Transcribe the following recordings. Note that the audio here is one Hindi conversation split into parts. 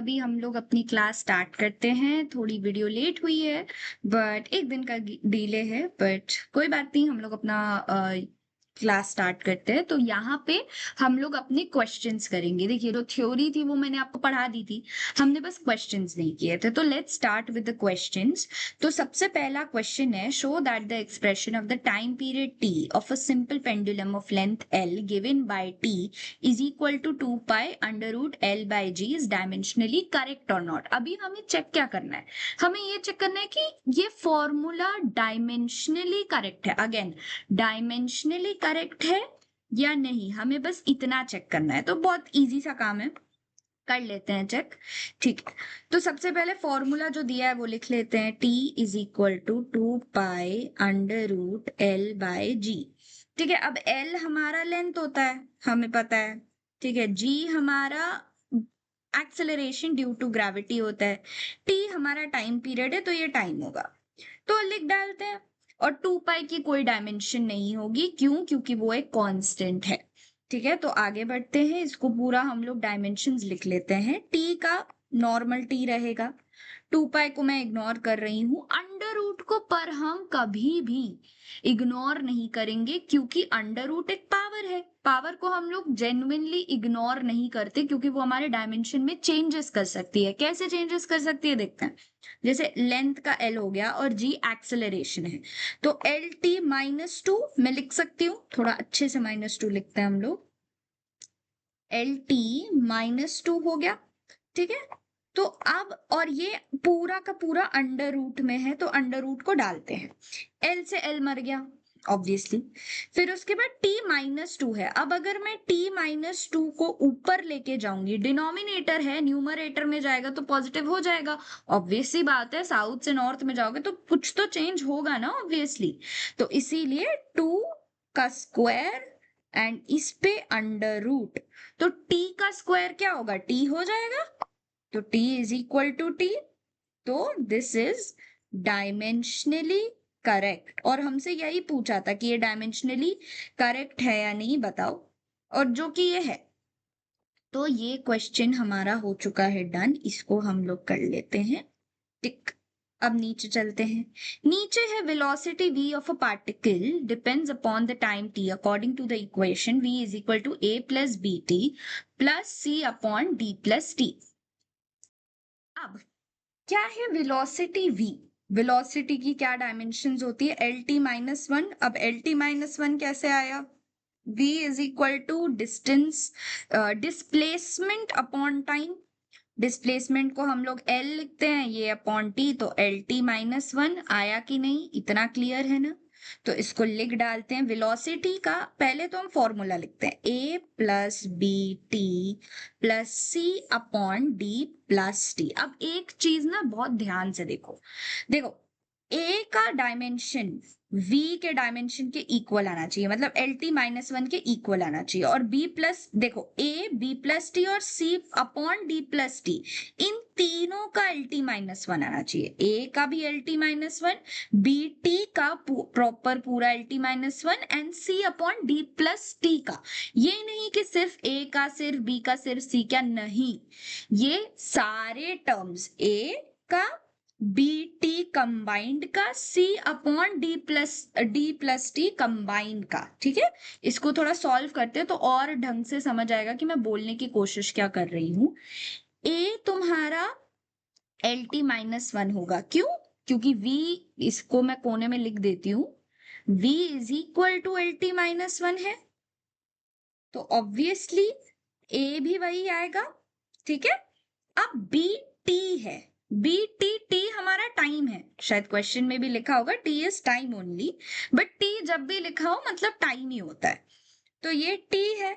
अभी हम लोग अपनी क्लास स्टार्ट करते हैं। थोड़ी वीडियो लेट हुई है बट एक दिन का डिले है, बट कोई बात नहीं। हम लोग अपना क्लास स्टार्ट करते हैं। तो यहाँ पे हम लोग अपने क्वेश्चंस करेंगे। देखिए, जो थ्योरी थी वो मैंने आपको पढ़ा दी थी, हमने बस क्वेश्चंस नहीं किए थे। तो let's start with the questions. तो सबसे पहला क्वेश्चन है, show that the expression of the time period T of a simple pendulum of length L given by T is equal to 2 pi under root L by g is dimensionally correct और नॉट। अभी हमें चेक क्या करना है? हमें ये चेक करना है कि ये फॉर्मूला डायमेंशनली करेक्ट है। अगेन, डायमेंशनली करेक्ट है या नहीं, हमें बस इतना चेक करना है। तो बहुत इजी सा काम है, कर लेते हैं चेक। ठीक है, तो सबसे पहले फॉर्मूला जो दिया है वो लिख लेते हैं। T is equal to 2 pi under root L by G. ठीक है, अब एल हमारा लेंथ होता है, हमें पता है। ठीक है, जी हमारा एक्सेलरेशन ड्यू टू ग्रेविटी होता है, टी हमारा टाइम पीरियड है, तो ये टाइम होगा। तो लिख डालते हैं। और 2 पाई की कोई डायमेंशन नहीं होगी, क्यों? क्योंकि वो एक कांस्टेंट है। ठीक है, तो आगे बढ़ते हैं। इसको पूरा हम लोग डायमेंशंस लिख लेते हैं। टी का नॉर्मल टी रहेगा, 2 पाई को मैं इग्नोर कर रही हूं, अंडर रूट को पर हम कभी भी इग्नोर नहीं करेंगे, क्योंकि अंडर रूट एक पावर है। पावर को हम लोग जेन्युइनली इग्नोर नहीं करते, क्योंकि वो हमारे डायमेंशन में चेंजेस कर सकती है। कैसे चेंजेस कर सकती है देखते हैं। जैसे लेंथ का एल हो गया और जी एक्सेलरेशन है, तो एल टी -2 मैं लिख सकती हूँ। थोड़ा अच्छे से -2 लिखते हैं हम लोग। एल टी -2 हो गया। ठीक है, तो अब और ये पूरा का पूरा अंडर रूट में है, तो अंडर रूट को डालते हैं। एल से एल मर गया ऑब्वियसली। फिर उसके बाद t -2 है। अब अगर मैं t -2 को ऊपर लेके जाऊंगी, डिनोमिनेटर है, न्यूमरेटर में जाएगा तो पॉजिटिव हो जाएगा। ऑब्वियस सी बात है, साउथ से नॉर्थ में जाओगे तो कुछ तो चेंज होगा ना, ऑब्वियसली। तो इसीलिए 2 का स्क्वायर एंड इस पे अंडर रूट, तो t का स्क्वायर क्या होगा? t हो जाएगा। तो t is equal to T. तो दिस इज डायमेंशनली करेक्ट। और हमसे यही पूछा था कि ये डायमेंशनली करेक्ट है या नहीं, बताओ। और जो कि ये है, तो ये क्वेश्चन हमारा हो चुका है डन। इसको हम लोग कर लेते हैं टिक। अब नीचे चलते हैं। नीचे है velocity v of a particle depends upon the time t according to the equation v is equal to a plus b t plus c upon d plus t. अब क्या है वेलोसिटी v? वेलोसिटी की क्या डायमेंशंस होती है? L T -1। अब एल टी -1 कैसे आया? v is equal to distance, displacement upon time. Displacement को हम लोग L लिखते हैं, ये अपॉन टी, तो एल टी -1 आया कि नहीं, इतना क्लियर है ना? तो इसको लिख डालते हैं। वेलोसिटी का पहले तो हम फॉर्मूला लिखते हैं, a plus b t plus c upon d plus t. अब एक चीज ना बहुत ध्यान से देखो। देखो, a का डायमेंशन v के डायमेंशन के इक्वल आना चाहिए, मतलब एल टी -1 के इक्वल आना चाहिए। और b प्लस, देखो a b प्लस टी और c upon d plus T, इन तीनों का एल टी -1 आना चाहिए। a का भी एल टी -1, बी टी का प्रॉपर पूरा L T -1 and c upon d plus T का। ये नहीं कि सिर्फ a का, सिर्फ b का, सिर्फ c का, नहीं, ये सारे टर्म्स a का, बी टी कंबाइंड का, c upon d plus T combined का। ठीक है, इसको थोड़ा सॉल्व करते हैं तो और ढंग से समझ आएगा कि मैं बोलने की कोशिश क्या कर रही हूं। a तुम्हारा एल टी -1 होगा, क्यों? क्योंकि v, इसको मैं कोने में लिख देती हूँ, v is equal to L T -1 है, तो ऑब्वियसली a भी वही आएगा। ठीक है, अब बी टी है, बी टी, टी हमारा टाइम है, शायद क्वेश्चन में भी लिखा होगा T is time only, but T जब भी लिखा हो मतलब टाइम ही होता है। तो ये टी है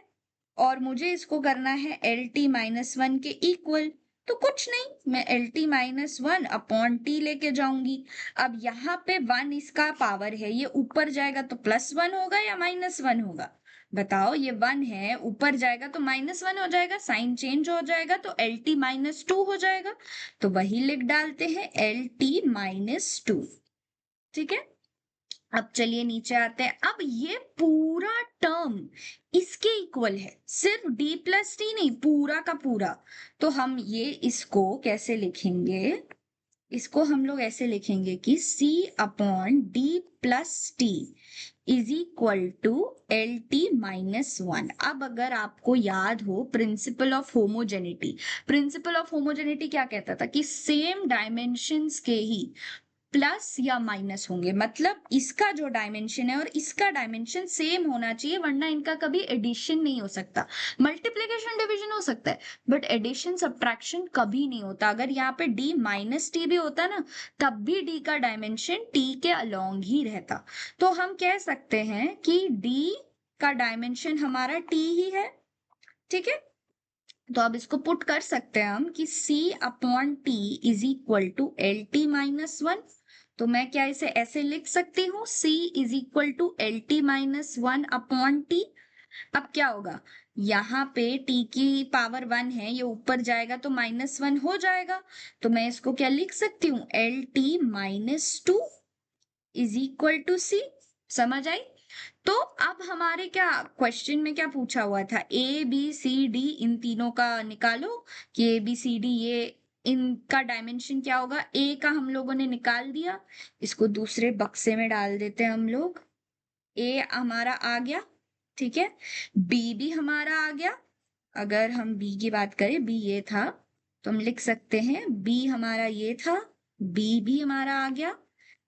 और मुझे इसको करना है एल टी -1 के इक्वल। तो कुछ नहीं, मैं एल टी -1 अपॉन टी लेके जाऊंगी। अब यहाँ पे 1 इसका पावर है, ये ऊपर जाएगा तो +1 होगा या -1 होगा? बताओ, ये 1 है, ऊपर जाएगा तो -1 हो जाएगा, साइन चेंज हो जाएगा, तो एल टी -2 हो जाएगा। तो वही लिख डालते हैं, एल टी -2। ठीक है, अब चलिए नीचे आते हैं। अब ये पूरा टर्म इसके इक्वल है, सिर्फ d प्लस टी नहीं, पूरा का पूरा। तो हम ये इसको कैसे लिखेंगे, इसको हम लोग ऐसे लिखेंगे कि c upon d plus t is equal to L T minus one. अब अगर आपको याद हो principle of homogeneity, principle of homogeneity क्या कहता था कि सेम डायमेंशंस के ही प्लस या माइनस होंगे, मतलब इसका जो डायमेंशन है और इसका डायमेंशन सेम होना चाहिए, वरना इनका कभी एडिशन नहीं हो सकता। मल्टीप्लीकेशन डिवीजन हो सकता है बट एडिशन सब्ट्रैक्शन कभी नहीं होता। अगर यहाँ पे d माइनस टी भी होता ना, तब भी d का डायमेंशन t के अलोंग ही रहता। तो हम कह सकते हैं कि d का डायमेंशन हमारा t ही है, ठीक है। तो अब इसको पुट कर सकते हैं हम कि c upon T is equal to L T minus one. तो मैं क्या इसे ऐसे लिख सकती हूँ, c is equal to L T minus one upon T. अब क्या होगा, यहाँ पे t की पावर 1 है, ये ऊपर जाएगा तो माइनस वन हो जाएगा। तो मैं इसको क्या लिख सकती हूँ, L T minus two is equal to C. समझ आई। तो अब हमारे क्या क्वेश्चन में क्या पूछा हुआ था, ए बी सी डी इन तीनों का निकालो कि ए बी सी डी ये इनका डायमेंशन क्या होगा। ए का हम लोगों ने निकाल दिया, इसको दूसरे बक्से में डाल देते हैं हम लोग। ए हमारा आ गया, ठीक है। बी भी हमारा आ गया। अगर हम बी की बात करें, बी ये था, तो हम लिख सकते हैं बी हमारा ये था, बी भी हमारा आ गया।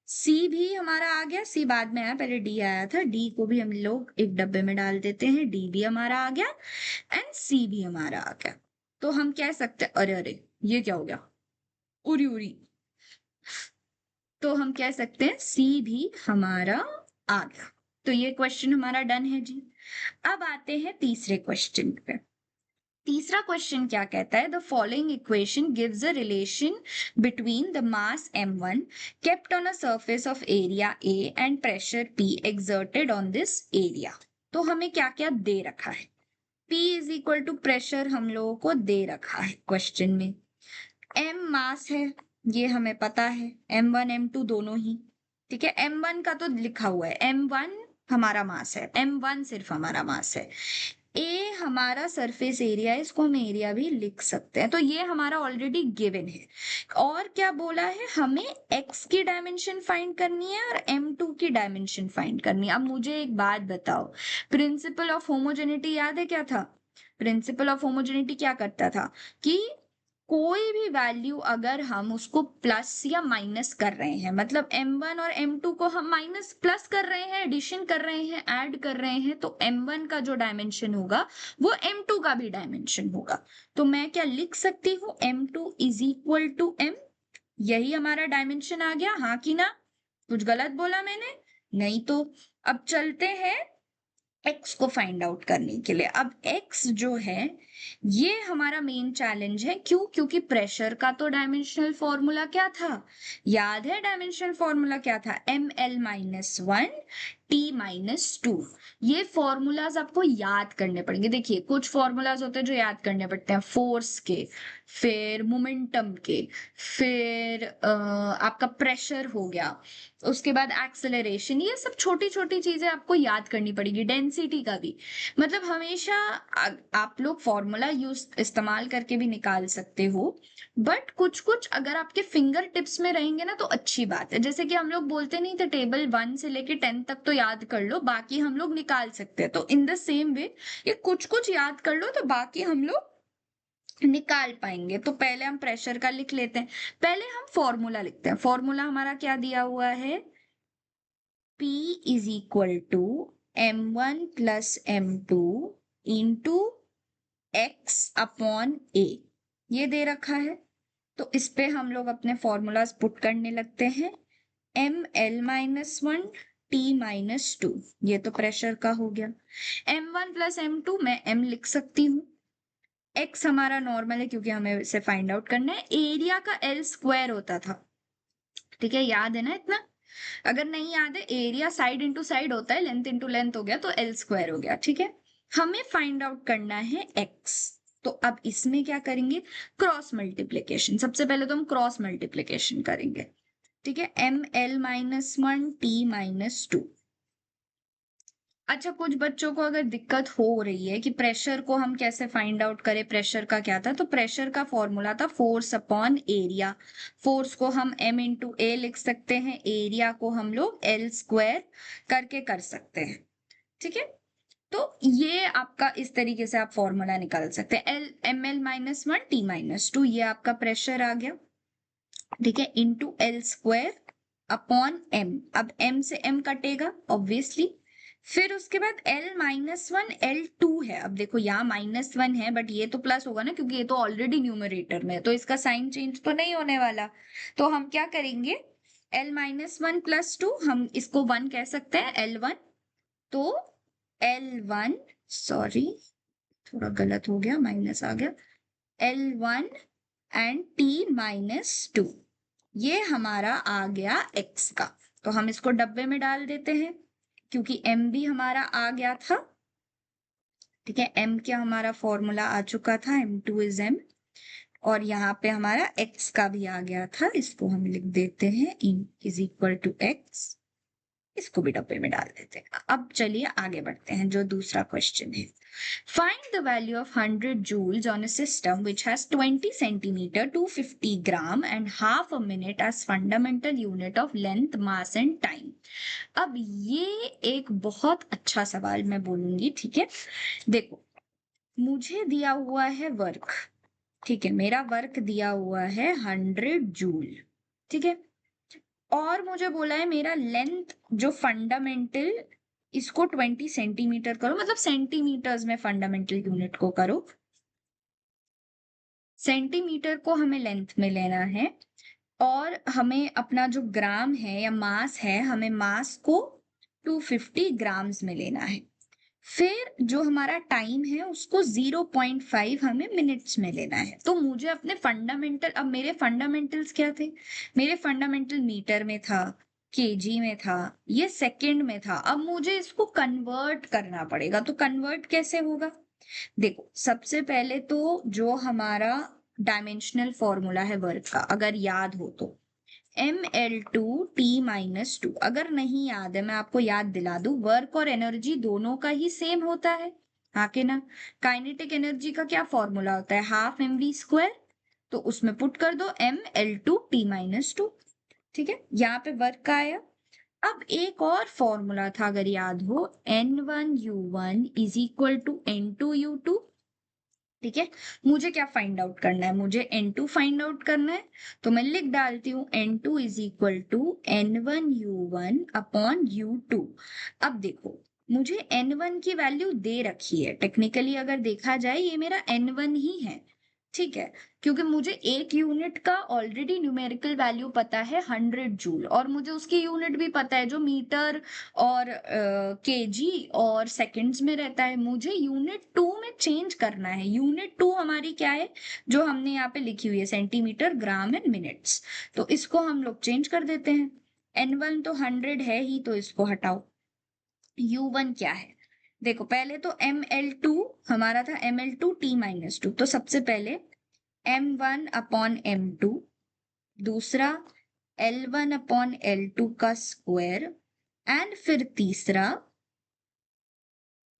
सी भी हमारा आ गया, सी बाद में आया, पहले डी आया था, डी को भी हम लोग एक डब्बे में डाल देते हैं, डी भी हमारा आ गया एंड सी भी हमारा आ गया। तो हम कह सकते हैं, अरे अरे ये क्या हो गया, उरी उरी। तो हम कह सकते हैं सी भी हमारा आ गया। तो ये क्वेश्चन हमारा डन है जी। अब आते हैं तीसरे क्वेश्चन पे। तीसरा क्वेश्चन क्या कहता है, the following equation gives a relation between the mass m1 kept on a surface of area A and pressure P exerted on this area। तो हमें क्या क्या दे रखा है, P is equal to pressure हम लोगों को दे रखा है क्वेश्चन में, m मास है ये हमें पता है, m1 m2 दोनों ही, ठीक है। m1 का तो लिखा हुआ है, m1 हमारा मास है, m1 सिर्फ हमारा मास है। ए हमारा सरफेस एरिया है, इसको हम एरिया भी लिख सकते हैं। तो ये हमारा ऑलरेडी गिवन है। और क्या बोला है, हमें एक्स की डायमेंशन फाइंड करनी है और m2 की डायमेंशन फाइंड करनी है। अब मुझे एक बात बताओ, प्रिंसिपल ऑफ होमोजेनिटी याद है क्या था। प्रिंसिपल ऑफ होमोजेनिटी क्या करता था कि कोई भी वैल्यू अगर हम उसको प्लस या माइनस कर रहे हैं, मतलब m1 और m2 को हम माइनस प्लस कर रहे हैं, एडिशन कर रहे हैं, ऐड कर रहे हैं, तो m1 का जो डायमेंशन होगा वो m2 का भी डायमेंशन होगा। तो मैं क्या लिख सकती हूँ, m2 is equal to m। यही हमारा डायमेंशन आ गया, हाँ कि ना, कुछ गलत बोला मैंने, नहीं तो। अब चलते हैं x को फाइंड आउट करने के लिए। अब x जो है ये हमारा मेन चैलेंज है, क्यों, क्योंकि प्रेशर का तो डायमेंशनल फॉर्मूला क्या था, याद है डायमेंशनल फॉर्मूला क्या था, ml minus one T minus to. ये फॉर्मूलाज आपको याद करने पड़ेंगे। देखिए कुछ फॉर्मूलाज होते हैं जो याद करने पड़ते हैं, फोर्स के, फिर मोमेंटम के, फिर आपका प्रेशर हो गया, उसके बाद एक्सेलरेशन, ये सब छोटी छोटी चीजें आपको याद करनी पड़ेगी, डेंसिटी का भी। मतलब हमेशा आप लोग फॉर्मूला यूज इस्तेमाल करके भी निकाल सकते हो, बट कुछ कुछ अगर आपके फिंगर टिप्स में रहेंगे ना तो अच्छी बात है। जैसे कि हम लोग बोलते नहीं थे टेबल 1 से लेके 10 तक तो याद कर लो, बाकी हम लोग निकाल सकते हैं। तो इन द सेम वे ये कुछ कुछ याद कर लो तो बाकी हम लोग निकाल पाएंगे। तो पहले हम प्रेशर का लिख लेते हैं, पहले हम फॉर्मूला लिखते हैं। फॉर्मूला हमारा क्या दिया हुआ है, P is equal to m1 plus m2 into x upon a, ये दे रखा है। तो इस पे हम लोग अपने फॉर्मूलाज पुट करने लगते हैं, ml minus one T minus to, ये तो प्रेशर का हो गया। m1 प्लस m2 मैं m लिख सकती हूँ, x हमारा नॉर्मल है क्योंकि हमें इसे फाइंड आउट करना है। एरिया का l स्क्वायर होता था, ठीक है, याद है ना इतना। अगर नहीं याद है, एरिया साइड इंटू साइड होता है, लेंथ इंटू लेंथ हो गया तो एल स्क्वायर हो गया, ठीक है। हमें फाइंड आउट करना है एक्स। तो अब इसमें क्या करेंगे, क्रॉस मल्टीप्लीकेशन। सबसे पहले तो हम क्रॉस मल्टीप्लीकेशन करेंगे। ठीक है, ml-1 T-2। अच्छा, कुछ बच्चों को अगर दिक्कत हो रही है कि प्रेशर को हम कैसे फाइंड आउट करें, प्रेशर का क्या था, तो प्रेशर का फॉर्मूला था फोर्स अपॉन एरिया। फोर्स को हम m इंटू ए लिख सकते हैं, एरिया को हम लोग L स्क्वायर करके कर सकते हैं। ठीक है, तो ये आपका इस तरीके से आप फॉर्मूला निकाल सकते हैं, ml-1 T-2, ये आपका प्रेशर आ गया। ठीक है, into L square upon m। अब m से m कटेगा ऑब्वियसली। फिर उसके बाद L-1 L2 है। अब देखो यहाँ -1 है, बट ये तो प्लस होगा ना, क्योंकि ये तो ऑलरेडी न्यूमरेटर में है, तो इसका साइन चेंज तो नहीं होने वाला। तो हम क्या करेंगे, L-1 + 2, हम इसको 1 कह सकते हैं, L1। तो L1, सॉरी थोड़ा गलत हो गया, माइनस आ गया, L1 एंड T-2, ये हमारा आ गया x का। तो हम इसको डब्बे में डाल देते हैं, क्योंकि m भी हमारा आ गया था। ठीक है, m क्या हमारा फॉर्मूला आ चुका था, m2 इज m, और यहाँ पे हमारा x का भी आ गया था। इसको हम लिख देते हैं इन इज इक्वल टू x, इसको भी डब्बे में डाल देते हैं। अब चलिए आगे बढ़ते हैं, जो दूसरा क्वेश्चन है, find the value of 100 joules on a system which has 20 centimeter, 250 gram and half a minute as fundamental unit of length, mass and time। अब ये एक बहुत अच्छा सवाल मैं बोलूंगी। ठीक है, देखो मुझे दिया हुआ है वर्क, ठीक है, मेरा वर्क दिया हुआ है 100 जूल। ठीक है, और मुझे बोला है मेरा लेंथ जो फंडामेंटल, इसको 20 सेंटीमीटर करो, मतलब सेंटीमीटर्स में फंडामेंटल यूनिट को करो। सेंटीमीटर को हमें लेंथ में लेना है, और हमें अपना जो ग्राम है या मास है, हमें मास को 250 ग्राम्स में लेना है। फिर जो हमारा टाइम है उसको 0.5 हमें मिनट्स में लेना है। तो मुझे अपने फंडामेंटल, अब मेरे फंडामेंटल्स क्या थे, मेरे फंडामेंटल मीटर में था, केजी में था, ये सेकंड में था। अब मुझे इसको कन्वर्ट करना पड़ेगा। तो कन्वर्ट कैसे होगा, देखो सबसे पहले तो जो हमारा डायमेंशनल फॉर्मूला है वर्क का, अगर याद हो तो ml2T-2। अगर नहीं याद है, मैं आपको याद दिला दूं, वर्क और एनर्जी दोनों का ही सेम होता है, हाँ के ना। काइनेटिक एनर्जी का क्या फॉर्मूला होता है, ½ mv², तो उसमें पुट कर दो ml2T-2। ठीक है, यहाँ पे वर्क का आया। अब एक और फॉर्मूला था अगर याद हो, N1U1 = N2U2। ठीक है, मुझे क्या फाइंड आउट करना है, मुझे N2 फाइंड आउट करना है। तो मैं लिख डालती हूँ N2 = N1U1 अपॉन U2। अब देखो मुझे N1 की वैल्यू दे रखी है, टेक्निकली अगर देखा जाए ये मेरा N1 ही है। ठीक है, क्योंकि मुझे एक यूनिट का ऑलरेडी न्यूमेरिकल वैल्यू पता है 100 जूल, और मुझे उसकी यूनिट भी पता है जो मीटर और केजी और सेकंड्स में रहता है। मुझे यूनिट 2 में चेंज करना है। यूनिट 2 हमारी क्या है, जो हमने यहाँ पे लिखी हुई है, सेंटीमीटर, ग्राम एंड मिनट्स। तो इसको हम लोग चेंज कर देते हैं। N1 तो 100 है ही, तो इसको हटाओ। U1 क्या है, देखो पहले तो ml2 हमारा था, ml2T-2। तो सबसे पहले m1 अपॉन m2, दूसरा L1 अपॉन L2 का स्क्वायर, एंड फिर तीसरा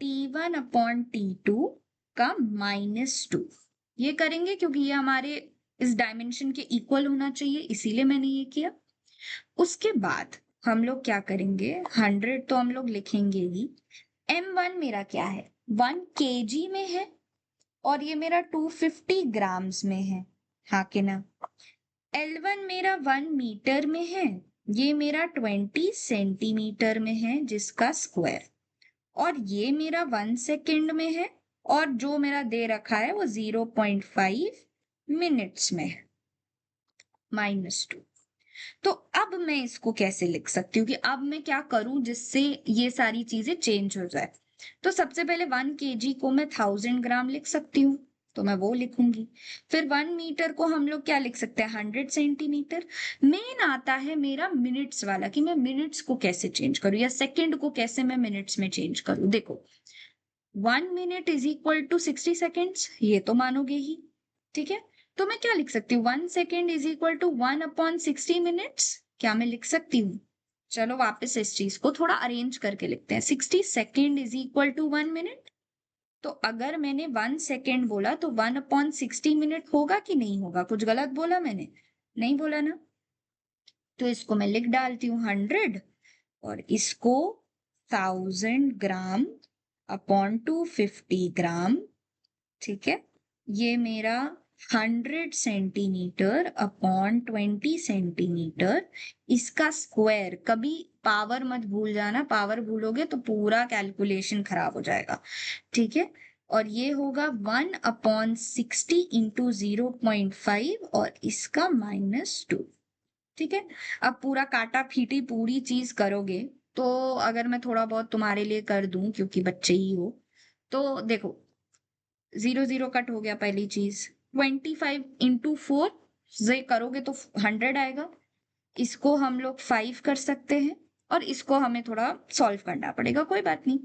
T1 अपॉन T2 का -2। ये करेंगे क्योंकि ये हमारे इस डायमेंशन के इक्वल होना चाहिए, इसीलिए मैंने ये किया। उसके बाद हम लोग क्या करेंगे, 100 तो हम लोग लिखेंगे ही। m1 मेरा क्या है, 1 kg में है, और ये मेरा 250 ग्राम्स में है, हाँ के ना। L1 मेरा 1 मीटर में है, ये मेरा 20 सेंटीमीटर में है जिसका स्क्वायर, और ये मेरा 1 सेकेंड में है, और जो मेरा दे रखा है वो 0.5 मिनट्स में है, -2। तो अब मैं इसको कैसे लिख सकती हूँ कि अब मैं क्या करूं जिससे ये सारी चीजें चेंज हो जाए। तो सबसे पहले 1 kg को मैं 1000 ग्राम लिख सकती हूँ, तो मैं वो लिखूंगी। फिर 1 मीटर को हम लोग क्या लिख सकते हैं, 100 सेंटीमीटर। मेन आता है मेरा मिनट्स वाला, कि मैं मिनट्स को कैसे चेंज करूँ, या सेकेंड को कैसे मैं मिनट्स में चेंज करूँ। देखो 1 मिनट = 60 सेकेंड्स, ये तो मानोगे ही। ठीक है, तो मैं क्या लिख सकती हूँ, 1 सेकेंड = 1/60 मिनट्स। क्या मैं लिख सकती हूँ? चलो वापस इस चीज को थोड़ा अरेंज करके लिखते हैं। 60 second is equal to 1 minute. तो अगर मैंने 1 सेकेंड बोला तो 1/60 मिनट होगा कि नहीं होगा? कुछ गलत बोला मैंने? नहीं बोला ना? तो इसको मैं लिख डालती हूँ 100 और इसको 1000 ग्राम अपॉन 250 ग्राम। ठीक है, ये मेरा 100 सेंटीमीटर अपॉन 20 सेंटीमीटर, इसका स्क्वायर। कभी पावर मत भूल जाना, पावर भूलोगे तो पूरा कैलकुलेशन खराब हो जाएगा। ठीक है, और ये होगा 1/60 इंटू 0.5 और इसका -2। ठीक है, अब पूरा काटा फीटी पूरी चीज करोगे तो अगर मैं थोड़ा बहुत तुम्हारे लिए कर दूं क्योंकि बच्चे ही हो, तो देखो 0 0 कट हो गया पहली चीज। 25 इंटू 4 से करोगे तो 100 आएगा। इसको हम लोग 5 कर सकते हैं और इसको हमें थोड़ा सॉल्व करना पड़ेगा, कोई बात नहीं।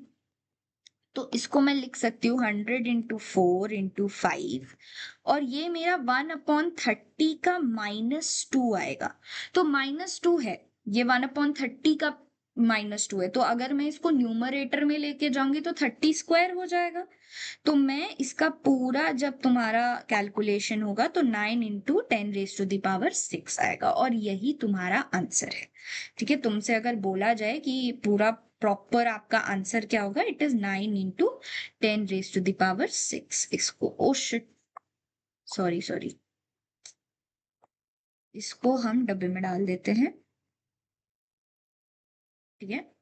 तो इसको मैं लिख सकती हूँ 100 इंटू 4 इंटू 5 और ये मेरा 1/30 का -2 आएगा। तो -2 है, ये 1/30 का -2 है। तो अगर मैं इसको न्यूमरेटर में लेके जाऊंगी तो 30 स्क्वायर हो जाएगा। तो मैं इसका पूरा जब तुम्हारा कैलकुलेशन होगा तो 9 into 10 raise to the power 6 आएगा और यही तुम्हारा आंसर है। ठीक है, तुमसे अगर बोला जाए कि पूरा प्रॉपर आपका आंसर क्या होगा, it is 9 into 10 raise to the power 6। इसको ओ शिट, सॉरी सॉरी, इसको हम डब्बे में डाल देते हैं। ठीक है,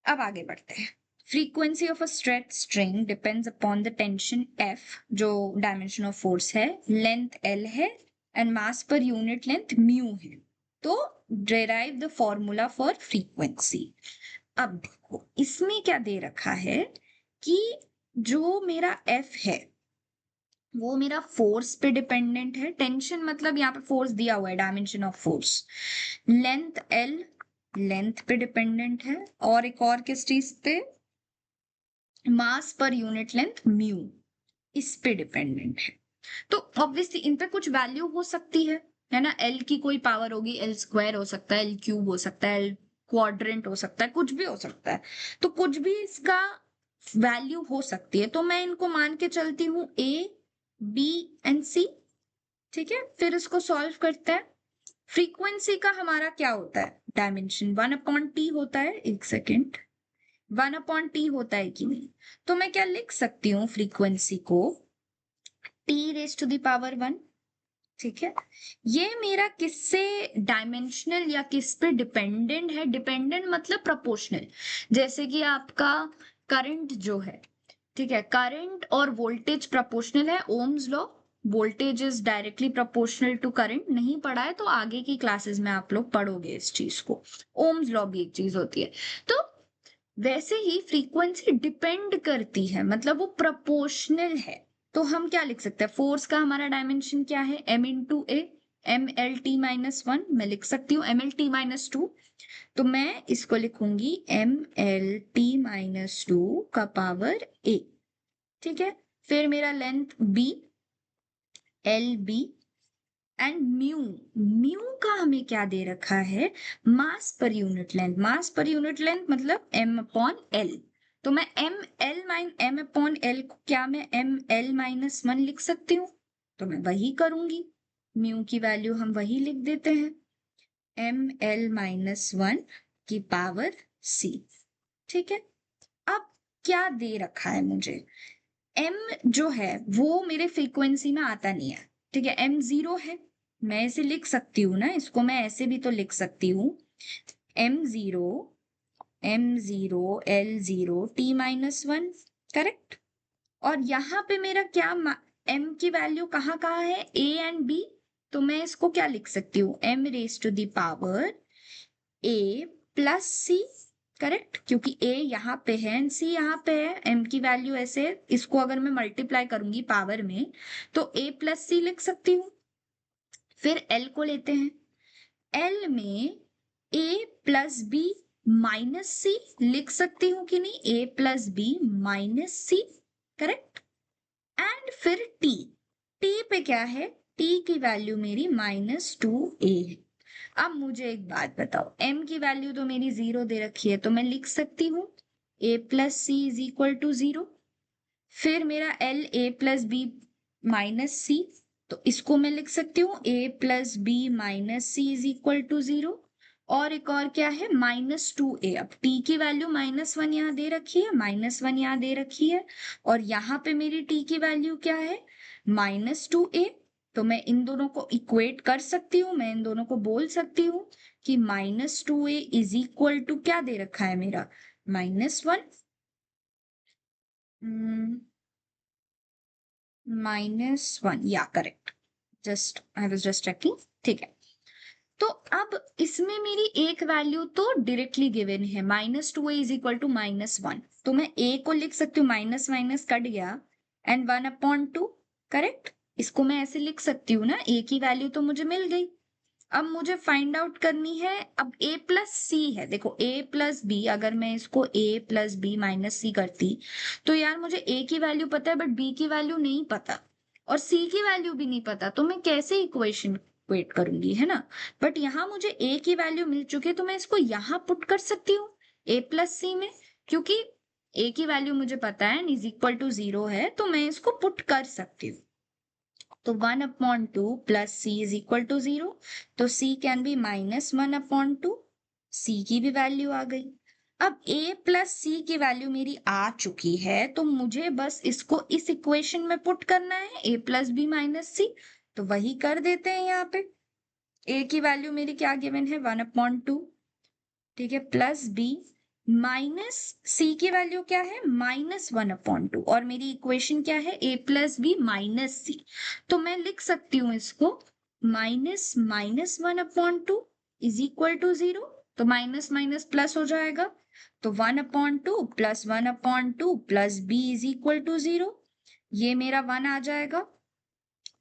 अब आगे बढ़ते हैं। Frequency of a straight string depends upon the tension F, जो डायमेंशन ऑफ फोर्स है, लेंथ L है and mass per unit length mu है। तो derive the formula for frequency. अब देखो इसमें क्या दे रखा है कि जो मेरा F है वो मेरा फोर्स पे डिपेंडेंट है। टेंशन मतलब यहाँ पे फोर्स दिया हुआ है, dimension of force. Length L length पे डिपेंडेंट है और एक और किस चीज पे? मास पर यूनिट लेंथ म्यू, इस पे डिपेंडेंट है। तो ऑब्वियसली इन पे कुछ वैल्यू हो सकती है ना? एल की कोई पावर होगी, एल स्क्वायर हो सकता है, एल क्यूब हो सकता है, एल क्वाड्रेंट हो सकता है, कुछ भी हो सकता है। तो कुछ भी इसका वैल्यू हो सकती है, तो मैं इनको मान के चलती हूँ ए बी एंड सी। ठीक है, फिर इसको सॉल्व करते हैं। फ्रीक्वेंसी का हमारा क्या होता है? डायमेंशन 1/t होता है। एक सेकेंड, 1/t होता है कि नहीं? तो मैं क्या लिख सकती हूँ फ्रीक्वेंसी को? t⁻⁴ ठीक है, ये मेरा किससे डायमेंशनल या किस पे डिपेंडेंट है? डिपेंडेंट मतलब प्रोपोर्शनल। जैसे कि आपका करंट जो है, ठीक है, करंट और वोल्टेज प्रोपोर्शनल है, Ohm's law. Voltage is directly proportional to current. नहीं पढ़ा है तो आगे की क्लासेस में आप लोग पढ़ोगे इस चीज को। ओम्स लॉ भी एक चीज होती है। तो वैसे ही फ्रीक्वेंसी डिपेंड करती है, मतलब वो प्रोपोर्शनल है। तो हम क्या लिख सकते हैं? फोर्स का हमारा डायमेंशन क्या है? m×a, mLt-1। मैं लिख सकती हूँ mLt-2। तो मैं इसको लिखूंगी mLt-2 का पावर a। ठीक है, फिर मेरा length b, lb and mu. Mu का हमें क्या दे रखा है? मास पर यूनिट लेंथ। मास पर यूनिट लेंथ मतलब m/l। तो मैं m/l को क्या मैं ml-1 लिख सकती हूँ? तो मैं वही करूंगी, म्यू की वैल्यू हम वही लिख देते हैं, ml-1 की पावर c। ठीक है, अब क्या दे रखा है मुझे? m जो है वो मेरे फ्रीक्वेंसी में आता नहीं है। ठीक है, m 0 है। मैं इसे लिख सकती हूँ ना, इसको मैं ऐसे भी तो लिख सकती हूँ, m0 l0 करेक्ट। और यहाँ पे मेरा क्या m की वैल्यू कहाँ कहाँ है? a and b। तो मैं इसको क्या लिख सकती हूँ? m⁻⁴ a plus c। Correct, क्योंकि a यहाँ पे है एंड c यहाँ पे है। m की वैल्यू ऐसे, इसको अगर मैं मल्टीप्लाई करूंगी पावर में तो a प्लस c लिख सकती हूँ। फिर l को लेते हैं, l में a plus b minus c लिख सकती हूँ कि नहीं? a plus b minus c, correct. And फिर t, t पे क्या है? t की वैल्यू मेरी -2a है। अब मुझे एक बात बताओ, m की वैल्यू तो मेरी 0 दे रखी है, तो मैं लिख सकती हूँ a plus C is equal to 0। फिर मेरा l a plus B minus C, तो इसको मैं लिख सकती हूँ a plus B minus C is equal to 0। और एक और क्या है, -2a। अब t की वैल्यू -1 यहाँ दे रखी है, -1 यहाँ दे रखी है, और यहाँ पे मेरी t की वैल्यू क्या है, -2a। तो मैं इन दोनों को इक्वेट कर सकती हूँ, मैं इन दोनों को बोल सकती हूँ कि -2a इज इक्वल टू क्या दे रखा है मेरा, -1, -1, या correct, just I was just checking. ठीक है, तो अब इसमें मेरी एक वैल्यू तो डायरेक्टली गिवन है, -2a इज इक्वल टू -1, तो मैं a को लिख सकती हूँ, माइनस माइनस कट गया, एंड 1/2, करेक्ट। इसको मैं ऐसे लिख सकती हूँ ना, a की वैल्यू तो मुझे मिल गई। अब मुझे फाइंड आउट करनी है, अब a प्लस सी है, देखो a प्लस बी, अगर मैं इसको a प्लस बी माइनस सी करती, तो यार मुझे a की वैल्यू पता है बट b की वैल्यू नहीं पता, और c की वैल्यू भी नहीं पता, तो मैं कैसे इक्वेशन इक्वेट करूंगी, है ना। बट यहाँ मुझे a की वैल्यू मिल चुकी है, तो मैं इसको यहाँ पुट कर सकती हूँ a प्लस सी में, क्योंकि a की वैल्यू मुझे पता है इज इक्वल टू 0 है, तो मैं इसको पुट कर सकती हूँ। तो 1/2 plus C is equal to 0, तो c कैन बी -1/2, c की भी वैल्यू आ गई। अब a प्लस सी की वैल्यू मेरी आ चुकी है, तो मुझे बस इसको इस इक्वेशन में पुट करना है, a plus B minus C, तो वही कर देते हैं यहाँ पे। a की वैल्यू मेरी क्या गिवन है, 1/2, ठीक है, प्लस बी माइनस सी की वैल्यू क्या है, -1/2, और मेरी इक्वेशन क्या है, a plus B minus C, तो मैं लिख सकती हूँ इसको -1/2 इज इक्वल टू 0, तो माइनस माइनस प्लस हो जाएगा, तो 1/2 plus 1/2 plus b is equal to 0, ये मेरा 1 आ जाएगा,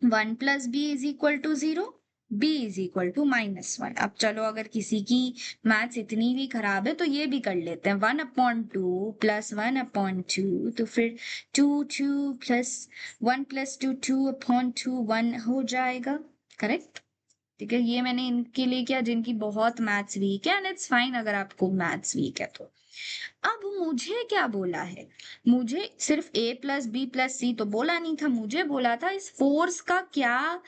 1 plus b is equal to 0, b is equal to -1। अब चलो, अगर किसी की मैथ्स इतनी भी खराब है तो ये भी कर लेते हैं, 1/2 प्लस 1/2, तो फिर 2 प्लस 1 प्लस 2/2 1 हो जाएगा, करेक्ट। ठीक है, ये मैंने इनके लिए किया जिनकी बहुत मैथ्स वीक है, एंड इट्स फाइन अगर आपको मैथ्स वीक है तो। अब मुझे क्या बोला है, मुझे सिर्फ a प्लस बी प्लस सी तो बोला नहीं था, मुझे बोला था इस फोर्स का क्या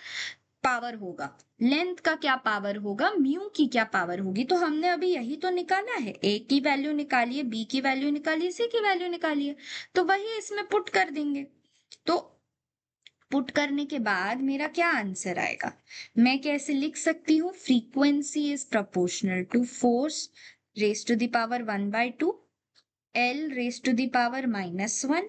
पावर होगा, लेंथ का क्या पावर होगा, म्यू की क्या पावर होगी। तो हमने अभी यही तो निकाला है, a की वैल्यू निकालिए, b की वैल्यू निकालिए, c की वैल्यू निकालिए, तो वही इसमें पुट कर देंगे। तो पुट करने के बाद मेरा क्या आंसर आएगा, मैं कैसे लिख सकती हूँ, frequency is proportional to force raise to the power 1/2, L raised to the power -1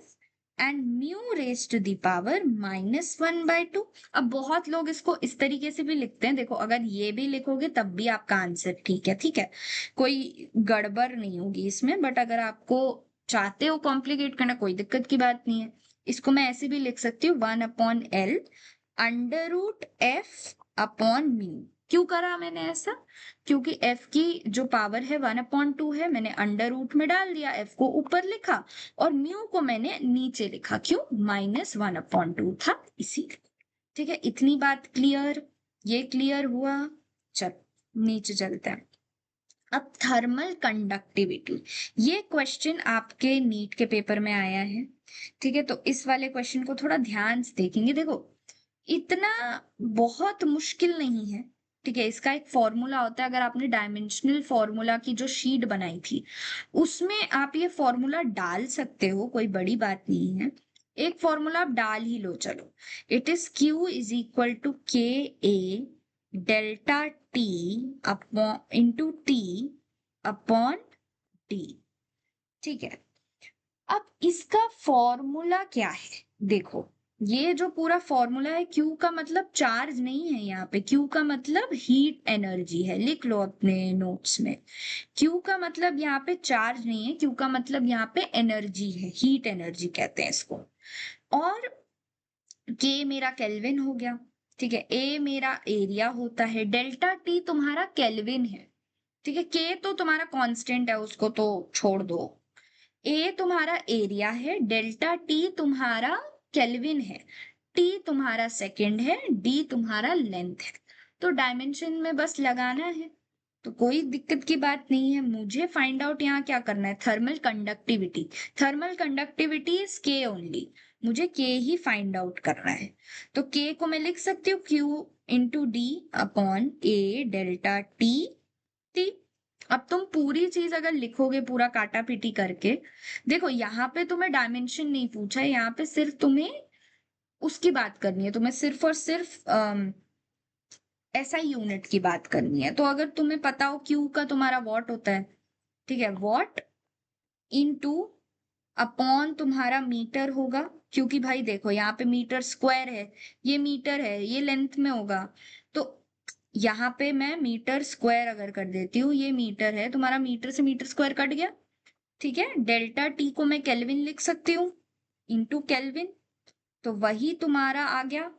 and mu raised to the power -1/2। अब बहुत लोग इसको इस तरीके से भी लिखते हैं, देखो अगर ये भी लिखोगे तब भी आपका आंसर ठीक है, ठीक है, कोई गड़बड़ नहीं होगी इसमें, बट अगर आपको चाहते हो कॉम्प्लिकेट करना, कोई दिक्कत की बात नहीं है। इसको मैं ऐसे भी लिख सकती हूँ, 1/L √F/μ। क्यों करा मैंने ऐसा, क्योंकि f की जो पावर है 1/2 है, मैंने अंडर रूट में डाल दिया, f को ऊपर लिखा और म्यू को मैंने नीचे लिखा, क्यों, -1/2 था इसीलिए। ठीक है, इतनी बात क्लियर, ये क्लियर हुआ। चल नीचे चलते हैं। अब थर्मल कंडक्टिविटी, ये क्वेश्चन आपके नीट के पेपर में आया है, ठीक है, तो इस वाले क्वेश्चन को थोड़ा ध्यान से देखेंगे। देखो इतना बहुत मुश्किल नहीं है, ठीक है, इसका एक फॉर्मूला होता है, अगर आपने डायमेंशनल फॉर्मूला की जो शीट बनाई थी उसमें आप ये फॉर्मूला डाल सकते हो, कोई बड़ी बात नहीं है, एक फॉर्मूला आप डाल ही लो। चलो, it is Q is equal to KA delta T upon into T upon D, ठीक है। अब इसका फॉर्मूला क्या है, देखो ये जो पूरा फॉर्मूला है, Q का मतलब चार्ज नहीं है, यहाँ पे Q का मतलब हीट एनर्जी है, लिख लो अपने नोट्स में। Q का मतलब यहाँ पे चार्ज नहीं है, Q का मतलब यहाँ पे एनर्जी है, हीट एनर्जी कहते हैं इसको। और K मेरा केल्विन हो गया, ठीक है, A मेरा एरिया होता है, डेल्टा T तुम्हारा केल्विन है, ठीक है, K तो तुम्हारा कांस्टेंट है, उसको तो छोड़ दो। ए तुम्हारा एरिया है, डेल्टा टी तुम्हारा केल्विन है, टी तुम्हारा सेकंड है, डी तुम्हारा लेंथ है। तो डायमेंशन में बस लगाना है, तो कोई दिक्कत की बात नहीं है। मुझे फाइंड आउट यहाँ क्या करना है, thermal conductivity. Thermal conductivity is के ओनली, मुझे के ही फाइंड आउट करना है। तो के को मैं लिख सकती हूँ क्यू इंटू डी अपॉन ए डेल्टा टी टी। अब तुम पूरी चीज अगर लिखोगे पूरा काटा पीटी करके, देखो यहाँ पे तुम्हें डायमेंशन नहीं पूछा है, यहाँ पे सिर्फ तुम्हें उसकी बात करनी है, तुम्हें सिर्फ और सिर्फ ऐसा ही यूनिट की बात करनी है। तो अगर तुम्हें पता हो क्यू का तुम्हारा वॉट होता है, ठीक है, वॉट इनटू अपॉन तुम्हारा मीटर होगा, क्योंकि भाई देखो यहाँ पे मीटर स्क्वायर है, ये मीटर है, ये लेंथ में होगा। तो यहाँ पे मैं मीटर स्क्वायर अगर कर देती हूँ, ये मीटर है तुम्हारा, मीटर से मीटर स्क्वायर कट गया, ठीक है। डेल्टा टी को मैं केल्विन लिख सकती हूँ, इंटू केल्विन, तो वही तुम्हारा आ गया।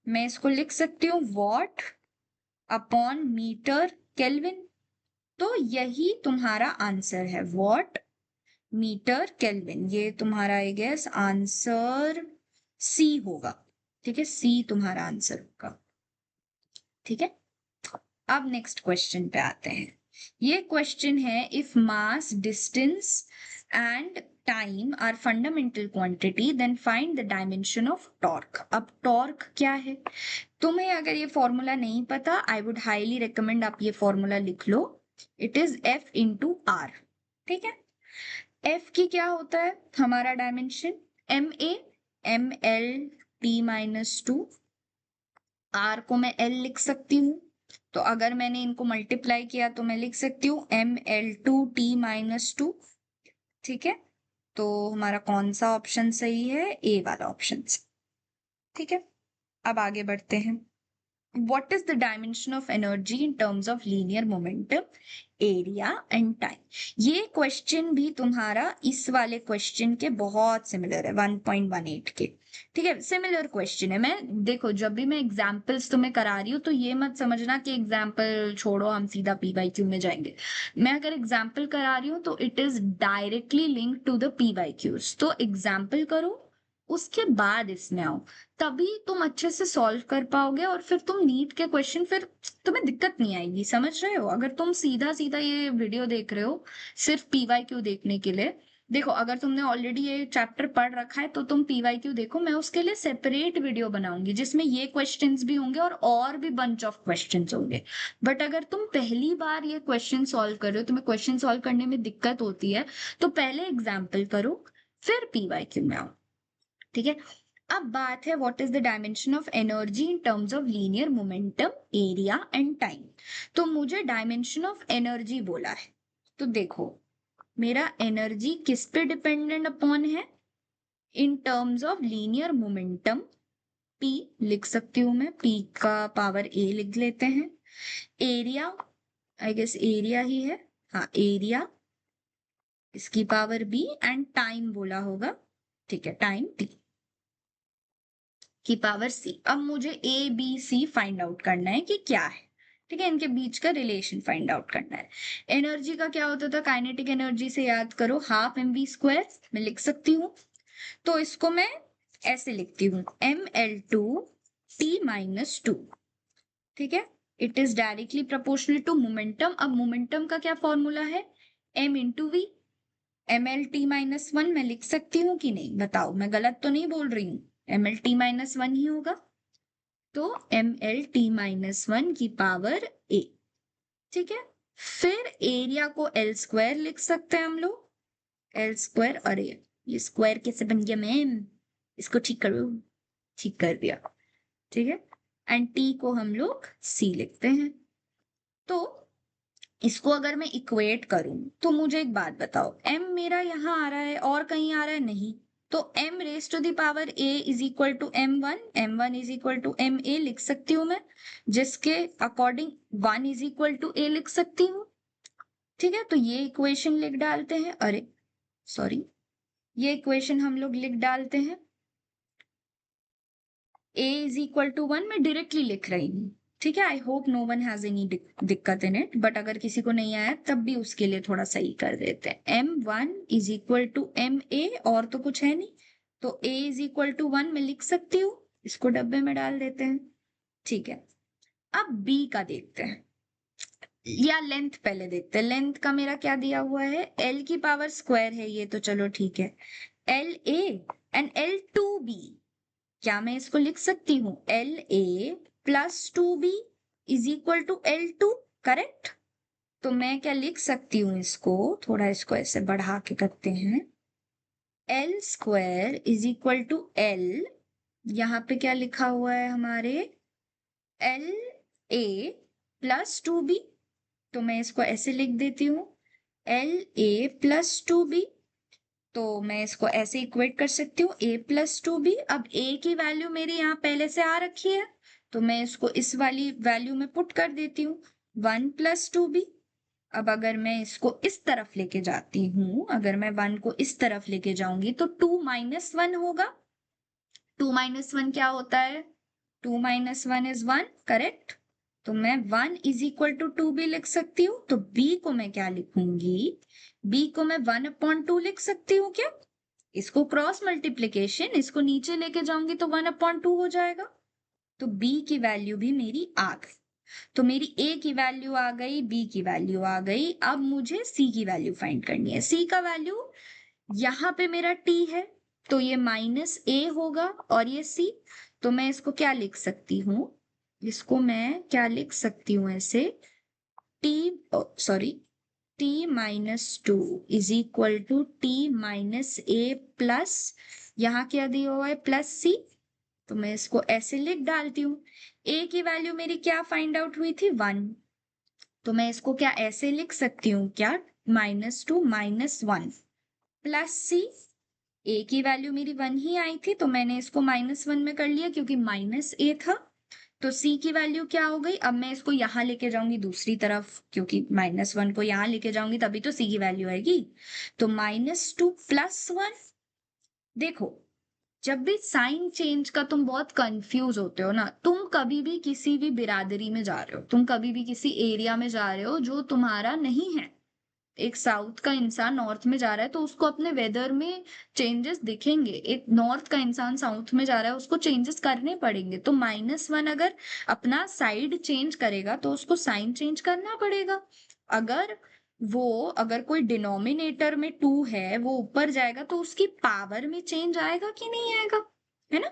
मैं इसको लिख सकती हूँ वॉट अपॉन मीटर केल्विन। तो यही तुम्हारा आंसर है, वॉट मीटर केल्विन। ये तुम्हारा आई गेस आंसर सी होगा, ठीक है, सी तुम्हारा आंसर होगा, ठीक है। अब नेक्स्ट क्वेश्चन पे आते हैं। ये क्वेश्चन है, if mass distance and time are fundamental quantity then find the dimension of torque. अब टॉर्क क्या है, तुम्हें अगर ये फॉर्मूला नहीं पता, आई वुड हाईली रिकमेंड आप ये फॉर्मूला लिख लो। It is F into R, ठीक है। एफ की क्या होता है हमारा dimension, M A M L T minus two. R को मैं एल लिख सकती हूँ, तो अगर मैंने इनको मल्टीप्लाई किया तो मैं लिख सकती हूँ M L two T minus two, ठीक है। तो हमारा कौन सा ऑप्शन सही है, ए वाला ऑप्शन, ठीक है। अब आगे बढ़ते हैं। What is the dimension of energy in terms of linear momentum, area and time? ये क्वेश्चन भी तुम्हारा इस वाले क्वेश्चन के बहुत सिमिलर है, 1.18 के, ठीक है, सिमिलर क्वेश्चन है। मैं देखो जब भी मैं एग्जांपल्स तुम्हें करा रही हूँ तो ये मत समझना कि एग्जांपल छोड़ो हम सीधा पीवाईक्यू में जाएंगे। मैं अगर एग्जांपल करा रही हूँ तो it is directly linked to the PYQs, तो एग्जांपल करो उसके बाद इसमें आओ, तभी तुम अच्छे से सॉल्व कर पाओगे, और फिर तुम नीट के क्वेश्चन फिर तुम्हें दिक्कत नहीं आएगी, समझ रहे हो। अगर तुम सीधा सीधा ये वीडियो देख रहे हो सिर्फ पीवाईक्यू देखने के लिए, देखो अगर तुमने ऑलरेडी ये चैप्टर पढ़ रखा है तो तुम पीवाईक्यू देखो, मैं उसके लिए सेपरेट वीडियो बनाऊंगी जिसमें ये क्वेश्चंस भी होंगे और भी बंच ऑफ क्वेश्चंस होंगे। बट अगर तुम पहली बार ये क्वेश्चन सॉल्व कर रहे हो, तुम्हें क्वेश्चन सॉल्व करने में दिक्कत होती है, तो पहले एग्जाम्पल करो फिर पीवाईक्यू में आओ, ठीक है। अब बात है what is the dimension of energy in terms of linear momentum, area and time. तो मुझे डायमेंशन ऑफ एनर्जी बोला है, तो देखो मेरा एनर्जी किस पे डिपेंडेंट अपॉन है, in terms of linear momentum, P लिख सकती हूं मैं, पी का पावर ए लिख लेते हैं। एरिया, आई गेस एरिया ही है, हाँ एरिया, इसकी पावर बी, एंड टाइम बोला होगा, ठीक है, टाइम टी की पावर सी। अब मुझे A B C find out करना है कि क्या है, ठीक है, इनके बीच का रिलेशन फाइंड आउट करना है। एनर्जी का क्या होता था, काइनेटिक एनर्जी से याद करो, हाफ एम वी स्क्वायर मैं लिख सकती हूँ। तो इसको मैं ऐसे लिखती हूँ, M L two T minus two, ठीक है। It is directly proportional to momentum. अब मोमेंटम का क्या फॉर्मूला है, M into V, M L T minus one मैं लिख सकती हूँ कि नहीं, बताओ मैं गलत तो नहीं बोल रही हूँ, M L T minus one ही होगा। तो M L T minus one की पावर ए, ठीक है। फिर एरिया को एल स्क्वायर लिख सकते हैं हम लोग, एल स्क्वायर, अरे ये स्क्वायर कैसे बन गया मैम, इसको ठीक करो, ठीक कर दिया, ठीक है। एंड टी को हम लोग सी लिखते हैं। तो इसको अगर मैं इक्वेट करूं तो मुझे एक बात बताओ, m मेरा यहाँ आ रहा है और कहीं आ रहा है नहीं, तो m raise to the power a is equal to m1 is equal to m a लिख सकती हूँ मैं, जिसके according 1 is equal to a लिख सकती हूँ, ठीक है। तो ये इक्वेशन लिख डालते हैं, अरे सॉरी, ये इक्वेशन हम लोग लिख डालते हैं, a इज इक्वल टू 1 मैं डायरेक्टली लिख रही हूँ, ठीक है। I hope no one has any दिक्कत इन इट, बट अगर किसी को नहीं आया तब भी उसके लिए थोड़ा सही कर देते हैं। m1 is equal to M A, और तो कुछ है नहीं, तो a इज इक्वल टू 1 मैं लिख सकती हूँ, इसको डब्बे में डाल देते हैं, ठीक है। अब बी का देखते हैं, या लेंथ पहले देखते हैं। लेंथ का मेरा क्या दिया हुआ है, एल की पावर स्क्वायर है ये, तो चलो ठीक है, L A and L two B. क्या मैं इसको लिख सकती हूँ, L A plus two B is equal to L two, correct? तो मैं क्या लिख सकती हूँ इसको, थोड़ा इसको ऐसे बढ़ा के करते हैं, L square is equal to L, यहाँ पे क्या लिखा हुआ है हमारे, L A plus two B. तो मैं इसको ऐसे लिख देती हूँ, L A plus two B. तो मैं इसको ऐसे इक्वेट कर सकती हूँ, a प्लस टू बी। अब a की वैल्यू मेरी यहाँ पहले से आ रखी है, तो मैं इसको इस वाली वैल्यू में पुट कर देती हूँ, 1 प्लस टू बी। अब अगर मैं इसको इस तरफ लेके जाती हूँ, अगर मैं 1 को इस तरफ लेके जाऊंगी तो 2 माइनस 1 होगा। 2 माइनस 1 क्या होता है, 2 माइनस 1 इज 1, करेक्ट? तो मैं 1 इज इक्वल टू 2 भी लिख सकती हूँ। तो b को मैं क्या लिखूंगी, b को मैं 1/2 लिख सकती हूँ क्या? इसको क्रॉस मल्टीप्लीकेशन, इसको नीचे लेके जाऊंगी तो 1/2 हो जाएगा। तो b की वैल्यू भी मेरी आ गई। तो मेरी a की वैल्यू आ गई, b की वैल्यू आ गई। अब मुझे c की वैल्यू फाइंड करनी है। c का वैल्यू यहाँ पे मेरा t है, तो ये माइनस a होगा, और ये c। तो मैं इसको क्या लिख सकती हूँ, इसको मैं क्या लिख सकती हूँ ऐसे, t sorry, t minus 2 is equal to t minus a plus, यहाँ क्या दिया हुआ है, प्लस c। तो मैं इसको ऐसे लिख डालती हूँ। a की वैल्यू मेरी क्या फाइंड आउट हुई थी, 1। तो मैं इसको क्या ऐसे लिख सकती हूँ क्या, -2 -1 प्लस सी। ए की वैल्यू मेरी 1 ही आई थी, तो मैंने इसको -1 में कर लिया क्योंकि माइनस ए था। तो सी की वैल्यू क्या हो गई, अब मैं इसको यहां लेके जाऊंगी दूसरी तरफ, क्योंकि -1 को यहां लेके जाऊंगी तभी तो सी की वैल्यू आएगी। तो -2 + 1। देखो, जब भी साइन चेंज का तुम बहुत कंफ्यूज होते हो ना, तुम कभी भी किसी भी बिरादरी में जा रहे हो, तुम कभी भी किसी एरिया में जा रहे हो जो तुम्हारा नहीं है, एक साउथ का इंसान नॉर्थ में जा रहा है तो उसको अपने वेदर में चेंजेस दिखेंगे, एक नॉर्थ का इंसान साउथ में जा रहा है उसको चेंजेस करने पड़ेंगे। तो -1 अगर अपना साइड चेंज करेगा तो उसको साइन चेंज करना पड़ेगा। अगर अगर कोई डिनोमिनेटर में 2 है, वो ऊपर जाएगा तो उसकी पावर में चेंज आएगा कि नहीं आएगा, है ना?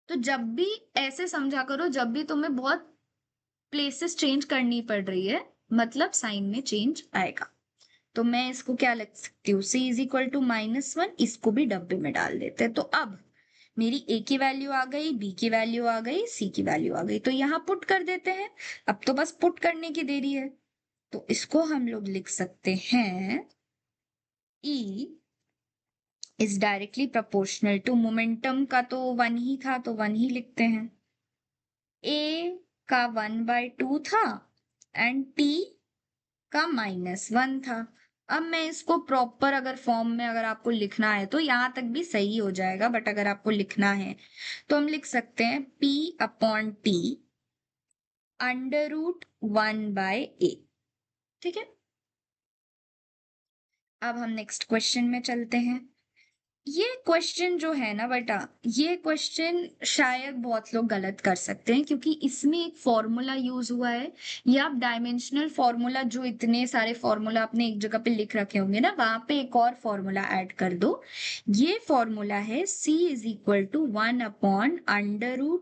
तो जब भी ऐसे समझा करो, जब भी तुम्हें बहुत प्लेसेस चेंज करनी पड़ रही है, मतलब साइन में चेंज आएगा। तो मैं इसको क्या लिख सकती हूँ, c इज इक्वल टू -1, इसको भी डब्बे में डाल देते हैं। तो अब मेरी a की वैल्यू आ गई, b की वैल्यू आ गई, c की वैल्यू आ गई, तो यहाँ पुट कर देते हैं। अब तो बस पुट करने की देरी है। तो इसको हम लोग लिख सकते हैं, e is directly proportional to momentum का, तो 1 ही था तो 1 ही लिखते हैं। a का 1/2 था एंड t का -1 था। अब मैं इसको प्रॉपर अगर फॉर्म में अगर आपको लिखना है तो यहां तक भी सही हो जाएगा, बट अगर आपको लिखना है तो हम लिख सकते हैं p/t √1/a। ठीक है, अब हम नेक्स्ट क्वेश्चन में चलते हैं। ये क्वेश्चन जो है ना बेटा, ये क्वेश्चन शायद बहुत लोग गलत कर सकते हैं क्योंकि इसमें एक फॉर्मूला यूज हुआ है। ये आप डायमेंशनल फॉर्मूला, जो इतने सारे फॉर्मूला आपने एक जगह पे लिख रखे होंगे ना, वहां पे एक और फॉर्मूला ऐड कर दो। ये फॉर्मूला है c is equal to 1/√μ0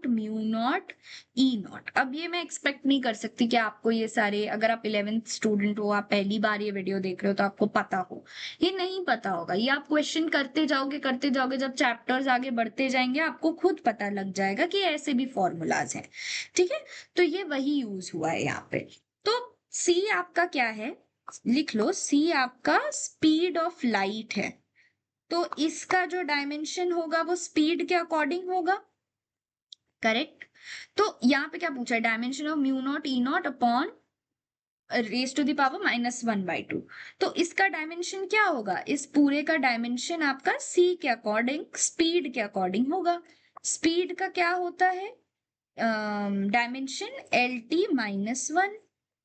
E0। अब ये मैं एक्सपेक्ट नहीं कर सकती कि आपको ये सारे, अगर आप 11th स्टूडेंट हो, आप पहली बार ये वीडियो देख रहे हो तो आपको पता हो। ये नहीं पता होगा, ये आप क्वेश्चन करते जाओगे, जब चैप्टर्स आगे बढ़ते जाएंगे आपको खुद पता लग जाएगा कि ऐसे भी फॉर्मूलाज हैं। ठीक है, तो ये वही यूज हुआ है यहाँ पे। तो c आपका क्या है, लिख लो, c आपका स्पीड ऑफ लाइट है। तो इसका जो डायमेंशन होगा वो स्पीड के अकॉर्डिंग होगा, करेक्ट? तो यहाँ पे क्या पूछा है, dimension of μ0 E0 upon raise to the power -1/2। तो इसका डायमेंशन क्या होगा, इस पूरे का डायमेंशन आपका c के अकॉर्डिंग, स्पीड के अकॉर्डिंग होगा। स्पीड का क्या होता है डायमेंशन, LT-1।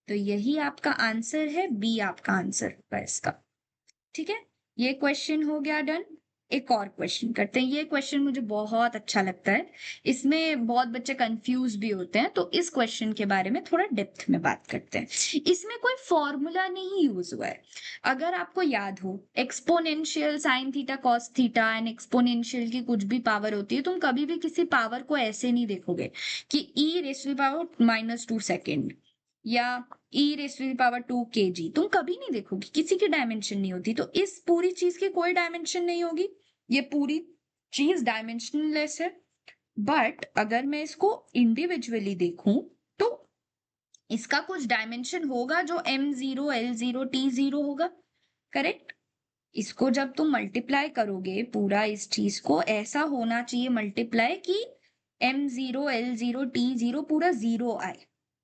तो यही आपका आंसर है, बी आपका आंसर होगा इसका। ठीक है, ये क्वेश्चन हो गया डन। एक और क्वेश्चन करते हैं। ये क्वेश्चन मुझे बहुत अच्छा लगता है, इसमें बहुत बच्चे कंफ्यूज भी होते हैं, तो इस क्वेश्चन के बारे में थोड़ा डेप्थ में बात करते हैं। इसमें कोई फॉर्मूला नहीं यूज हुआ है। अगर आपको याद हो, exponential sine theta cos theta and exponential की कुछ भी पावर होती है, तुम कभी भी किसी पावर को ऐसे नहीं देखोगे कि E raise to the power -2 second या E raise to the power 2 kg, तुम कभी नहीं देखोगे, किसी की डायमेंशन नहीं होती। तो इस पूरी चीज की कोई डायमेंशन नहीं होगी, ये पूरी चीज डायमेंशनलेस है। बट अगर मैं इसको इंडिविजुअली देखूं तो इसका कुछ डायमेंशन होगा जो m0 l0 t0 होगा, करेक्ट। इसको जब तुम मल्टीप्लाई करोगे, पूरा इस चीज को ऐसा होना चाहिए मल्टीप्लाई कि m0 l0 t0 पूरा 0 आए,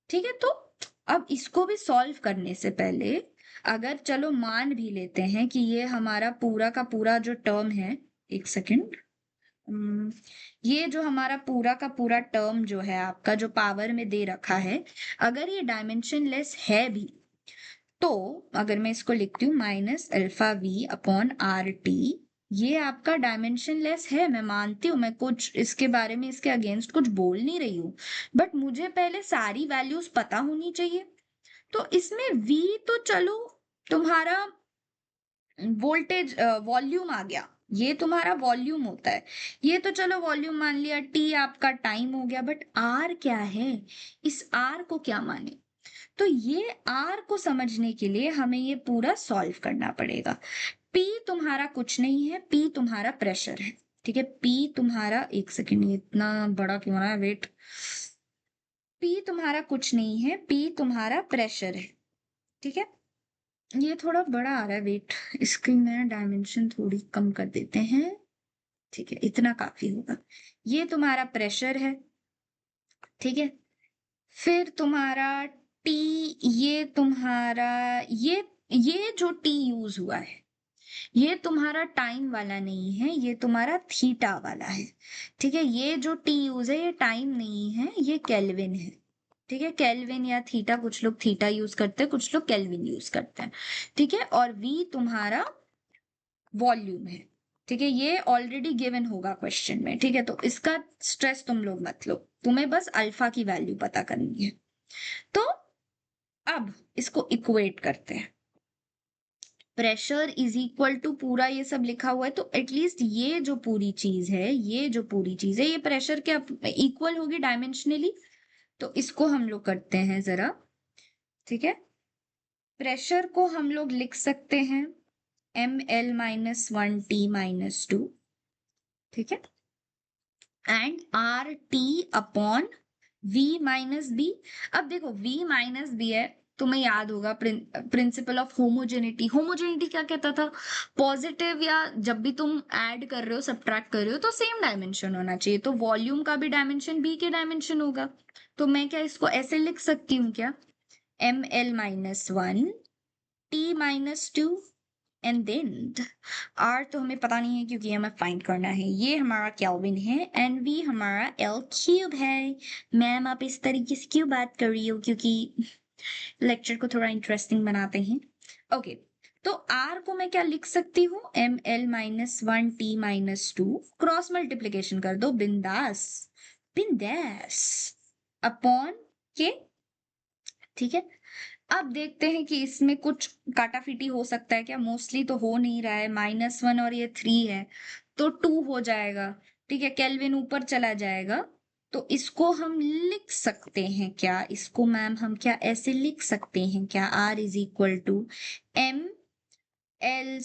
ठीक है। तो अब इसको भी सॉल्व करने से पहले अगर चलो मान भी लेते हैं कि ये हमारा पूरा का पूरा जो टर्म है, एक सेकेंड, ये जो हमारा पूरा का पूरा टर्म जो है आपका, जो पावर में दे रखा है, अगर ये डायमेंशन लेस है भी, तो अगर मैं इसको लिखती हूँ -αv/rt, ये आपका डायमेंशन लेस है, मैं मानती हूँ, मैं कुछ इसके बारे में इसके अगेंस्ट कुछ बोल नहीं रही हूँ, बट मुझे पहले सारी वैल्यूज पता होनी चाहिए। तो इसमें v तो चलो तुम्हारा वोल्टेज वॉल्यूम आ गया, ये तुम्हारा वॉल्यूम होता है, ये तो चलो वॉल्यूम मान लिया, टी आपका टाइम हो गया, बट आर क्या है, इस आर को क्या माने। तो ये आर को समझने के लिए हमें ये पूरा सॉल्व करना पड़ेगा। पी तुम्हारा कुछ नहीं है, पी तुम्हारा प्रेशर है, ठीक है। पी तुम्हारा, एक सेकेंड, ये इतना बड़ा क्यों रहा है, वेट। पी तुम्हारा कुछ नहीं है, पी तुम्हारा प्रेशर है, ठीक है। ये थोड़ा बड़ा आ रहा है, वेट, इसकी मैं डायमेंशन थोड़ी कम कर देते हैं, ठीक है, इतना काफी होगा। ये तुम्हारा प्रेशर है, ठीक है। फिर तुम्हारा टी, ये तुम्हारा, ये जो टी यूज हुआ है, ये तुम्हारा टाइम वाला नहीं है, ये तुम्हारा थीटा वाला है, ठीक है। ये जो टी यूज है, ये टाइम नहीं है, ये केल्विन है, ठीक है। केल्विन या थीटा, कुछ लोग थीटा यूज करते हैं, कुछ लोग केल्विन यूज करते हैं, ठीक है। और वी तुम्हारा वॉल्यूम है, ठीक है। ये ऑलरेडी गिवन होगा क्वेश्चन में, ठीक है। तो इसका स्ट्रेस तुम लोग मत लो, तुम्हें बस अल्फा की वैल्यू पता करनी है। तो अब इसको इक्वेट करते हैं, प्रेशर इज इक्वल टू पूरा ये सब लिखा हुआ है, तो एटलीस्ट ये जो पूरी चीज है, ये जो पूरी चीज है, ये प्रेशर क्या इक्वल होगी डायमेंशनली। तो इसको हम लोग करते हैं जरा, ठीक है। प्रेशर को हम लोग लिख सकते हैं ml-1t-2, ठीक है, and RT upon V minus B. अब देखो V माइनस बी है, तुम्हें याद होगा प्रिंसिपल ऑफ होमोजेनिटी। होमोजेनिटी क्या कहता था, पॉजिटिव या जब भी तुम ऐड कर रहे हो सब्ट्रैक्ट कर रहे हो तो सेम डायमेंशन होना चाहिए, तो वॉल्यूम का भी डायमेंशन B के डायमेंशन होगा। तो मैं क्या इसको ऐसे लिख सकती हूँ क्या, ml-1 t-2 and then are तो हमें पता नहीं है क्योंकि हमें फाइंड करना है, ये हमारा केल्विन है एंड वी हमारा एल क्यूब है। मैम आप इस तरीके से क्यों बात कर रही हो, क्योंकि लेक्चर को थोड़ा इंटरेस्टिंग बनाते हैं। ओके, तो आर को मैं क्या लिख सकती हूँ, ml-1t-2, क्रॉस मल्टीप्लीकेशन कर दो, बिंदास बिंदास, अपॉन के, ठीक है। अब देखते हैं कि इसमें कुछ काटाफीटी हो सकता है क्या, मोस्टली तो हो नहीं रहा है, -1 और ये 3 है तो 2 हो जाएगा, ठीक है। केल्विन ऊपर चला जाएगा, तो इसको हम लिख सकते हैं क्या, इसको मैम हम क्या ऐसे लिख सकते हैं क्या, R is equal to ml²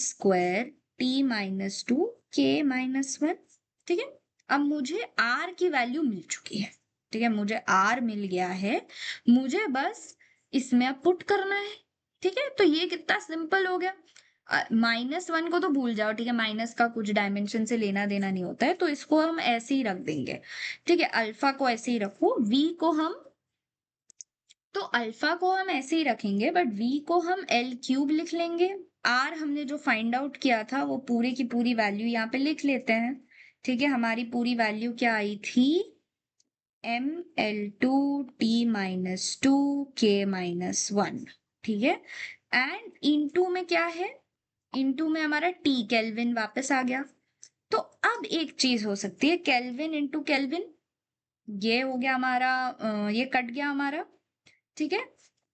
t-2 k-1, ठीक है। अब मुझे R की वैल्यू मिल चुकी है, ठीक है, मुझे R मिल गया है, मुझे बस इसमें अब पुट करना है, ठीक है। तो ये कितना सिंपल हो गया। -1 को तो भूल जाओ, ठीक है, माइनस का कुछ डायमेंशन से लेना देना नहीं होता है, तो इसको हम ऐसे ही रख देंगे, ठीक है। अल्फा को ऐसे ही रखो, v को हम, तो अल्फा को हम ऐसे ही रखेंगे, बट v को हम L³ लिख लेंगे। r हमने जो फाइंड आउट किया था वो पूरी की पूरी वैल्यू यहाँ पे लिख लेते हैं, ठीक है। हमारी पूरी वैल्यू क्या आई थी, ml2t-2 k-1, ठीक है। एंड इनटू में क्या है, इनटू में हमारा t केल्विन वापस आ गया, तो अब एक चीज हो सकती है, केल्विन इंटू केल्विन, ये हो गया हमारा, ये कट गया हमारा, ठीक है।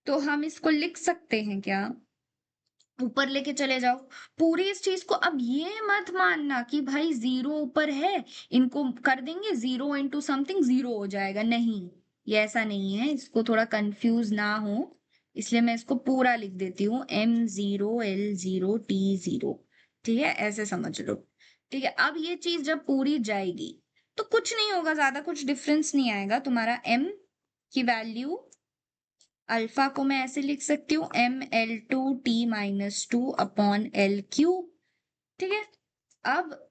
तो हम इसको लिख सकते हैं क्या, ऊपर लेके चले जाओ पूरी इस चीज को। अब ये मत मानना कि भाई जीरो ऊपर है, इनको कर देंगे जीरो इंटू समथिंग जीरो हो जाएगा, नहीं, ये ऐसा नहीं है, इसको थोड़ा कंफ्यूज ना हो, इसलिए मैं इसको पूरा लिख देती हूँ, M0 L0 T0, ठीक है, ऐसे समझ लो, ठीक है। अब ये चीज जब पूरी जाएगी तो कुछ नहीं होगा, ज्यादा कुछ डिफरेंस नहीं आएगा, तुम्हारा M की वैल्यू अल्फा को मैं ऐसे लिख सकती हूँ, ML2T-2 अपॉन L क्यूब, ठीक है। अब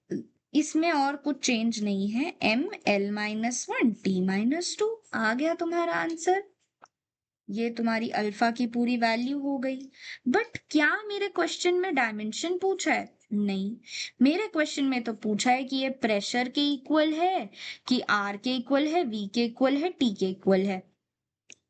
इसमें और कुछ चेंज नहीं है, ML-1T-2 आ गया तुम्हारा आंसर। ये तुम्हारी अल्फा की पूरी वैल्यू हो गई। बट क्या मेरे क्वेश्चन में डायमेंशन पूछा है? नहीं, मेरे क्वेश्चन में तो पूछा है कि ये प्रेशर के इक्वल है, कि आर के इक्वल है, वी के इक्वल है, टी के इक्वल है।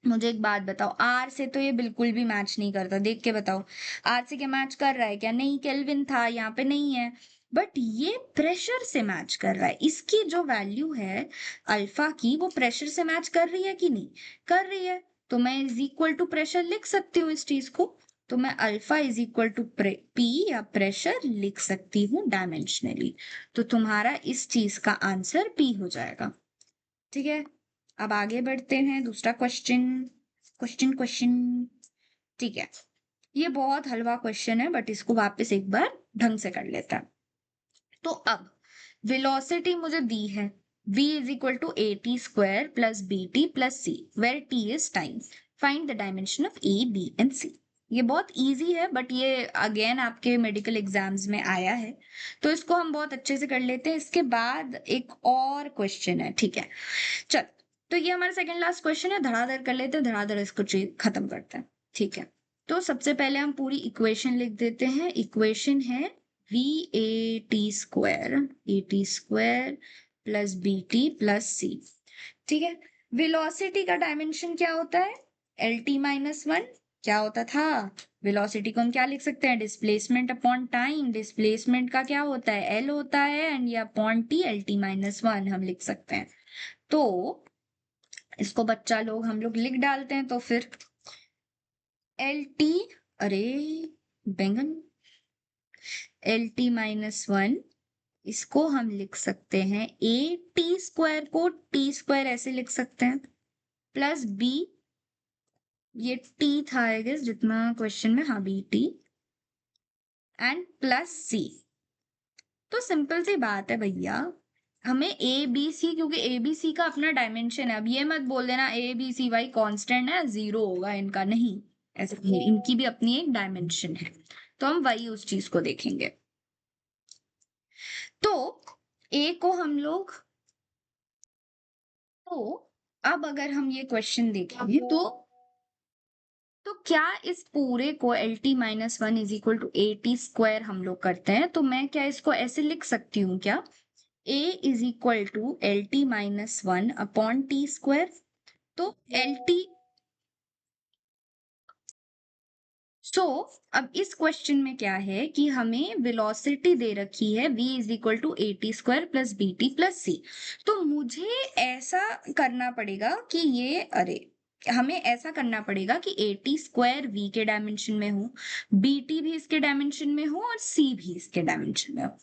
मुझे एक बात बताओ, आर से तो ये बिल्कुल भी मैच नहीं करता, देख के बताओ, आर से क्या मैच कर रहा है क्या? नहीं, केल्विन था, यहाँ पे नहीं है। बट ये प्रेशर से मैच कर रहा है, इसकी जो वैल्यू है अल्फा की, वो प्रेशर से मैच कर रही है कि नहीं कर रही है? तो मैं इज इक्वल टू प्रेशर लिख सकती हूँ इस चीज को, तो मैं alpha is equal to P या प्रेशर लिख सकती हूँ डायमेंशनली। तो तुम्हारा इस चीज का आंसर पी हो जाएगा, ठीक है। अब आगे बढ़ते हैं, दूसरा क्वेश्चन, क्वेश्चन, ठीक है। ये बहुत हलवा क्वेश्चन है, बट इसको वापस एक बार ढंग से कर लेता है। तो अब वेलोसिटी मुझे दी है, v is equal to AT² plus BT plus C, where T is time, find the dimension of A, B and C। ये बहुत इजी है, बट ये अगेन आपके मेडिकल एग्जाम्स में आया है, तो इसको हम बहुत अच्छे से कर लेते हैं। इसके बाद एक और क्वेश्चन है, ठीक है, चल। तो ये हमारा सेकंड लास्ट क्वेश्चन है, धड़ाधड़ कर लेते हैं, धड़ाधड़ इसको खत्म करते हैं, ठीक है। तो सबसे पहले हम पूरी इक्वेशन लिख देते हैं। इक्वेशन है AT² plus BT plus C, ठीक है। वेलोसिटी का डायमेंशन क्या होता है? LT-1 क्या होता था? वेलोसिटी को हम क्या लिख सकते हैं? डिस्प्लेसमेंट अपॉन टाइम, डिस्प्लेसमेंट का क्या होता है? L होता है, एंड ये अपॉन T, LT-1 हम लिख सकते हैं। तो इसको बच्चा लोग हम लोग लिख डालते हैं, तो फिर LT, अरे बैंगन, LT-1, इसको हम लिख सकते हैं AT² को T² ऐसे लिख सकते हैं, प्लस B, ये T था आई गेस जितना क्वेश्चन में, हाँ BT, एंड प्लस C। तो सिंपल सी बात है भैया, हमें ABC, क्योंकि ABC का अपना डायमेंशन है। अब ये मत बोल देना ABC भाई कांस्टेंट है, जीरो होगा इनका, नहीं, ऐसे नहीं, इनकी भी अपनी एक डायमेंशन है, तो हम वही उस चीज को देखेंगे। तो A को हम लोग, तो अब अगर हम ये क्वेश्चन देखेंगे तो क्या इस पूरे को LT-1 is equal to AT² हम लोग करते हैं, तो मैं क्या इसको ऐसे लिख सकती हूँ क्या, A is equal to LT-1 upon T²। तो LT, सो अब इस क्वेश्चन में क्या है कि हमें वेलोसिटी दे रखी है v is equal to AT² plus BT plus C। तो मुझे ऐसा करना पड़ेगा कि ये, अरे हमें ऐसा करना पड़ेगा कि AT² v के डायमेंशन में हो, BT भी इसके डायमेंशन में हो, और C भी इसके डायमेंशन में हो।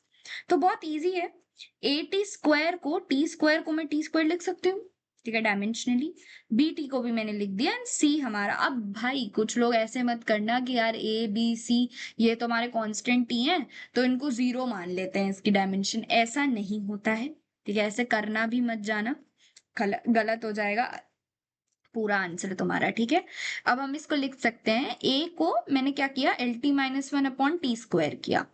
तो बहुत इजी है, AT² को T² को मैं T² लिख सकती हूँ, ठीक है, डायमेंशनली। BT को भी मैंने लिख दिया, एंड C हमारा। अब भाई कुछ लोग ऐसे मत करना कि यार A B C ये तो हमारे कांस्टेंट ही हैं, तो इनको जीरो मान लेते हैं इसकी डायमेंशन, ऐसा नहीं होता है, ठीक है, ऐसे करना भी मत जाना, गलत हो जाएगा पूरा आंसर तुम्हारा, ठीक है। अब हम इसको लिख सकते हैं, A को मैंने क्या किया, LT-1 अपॉन T² किया,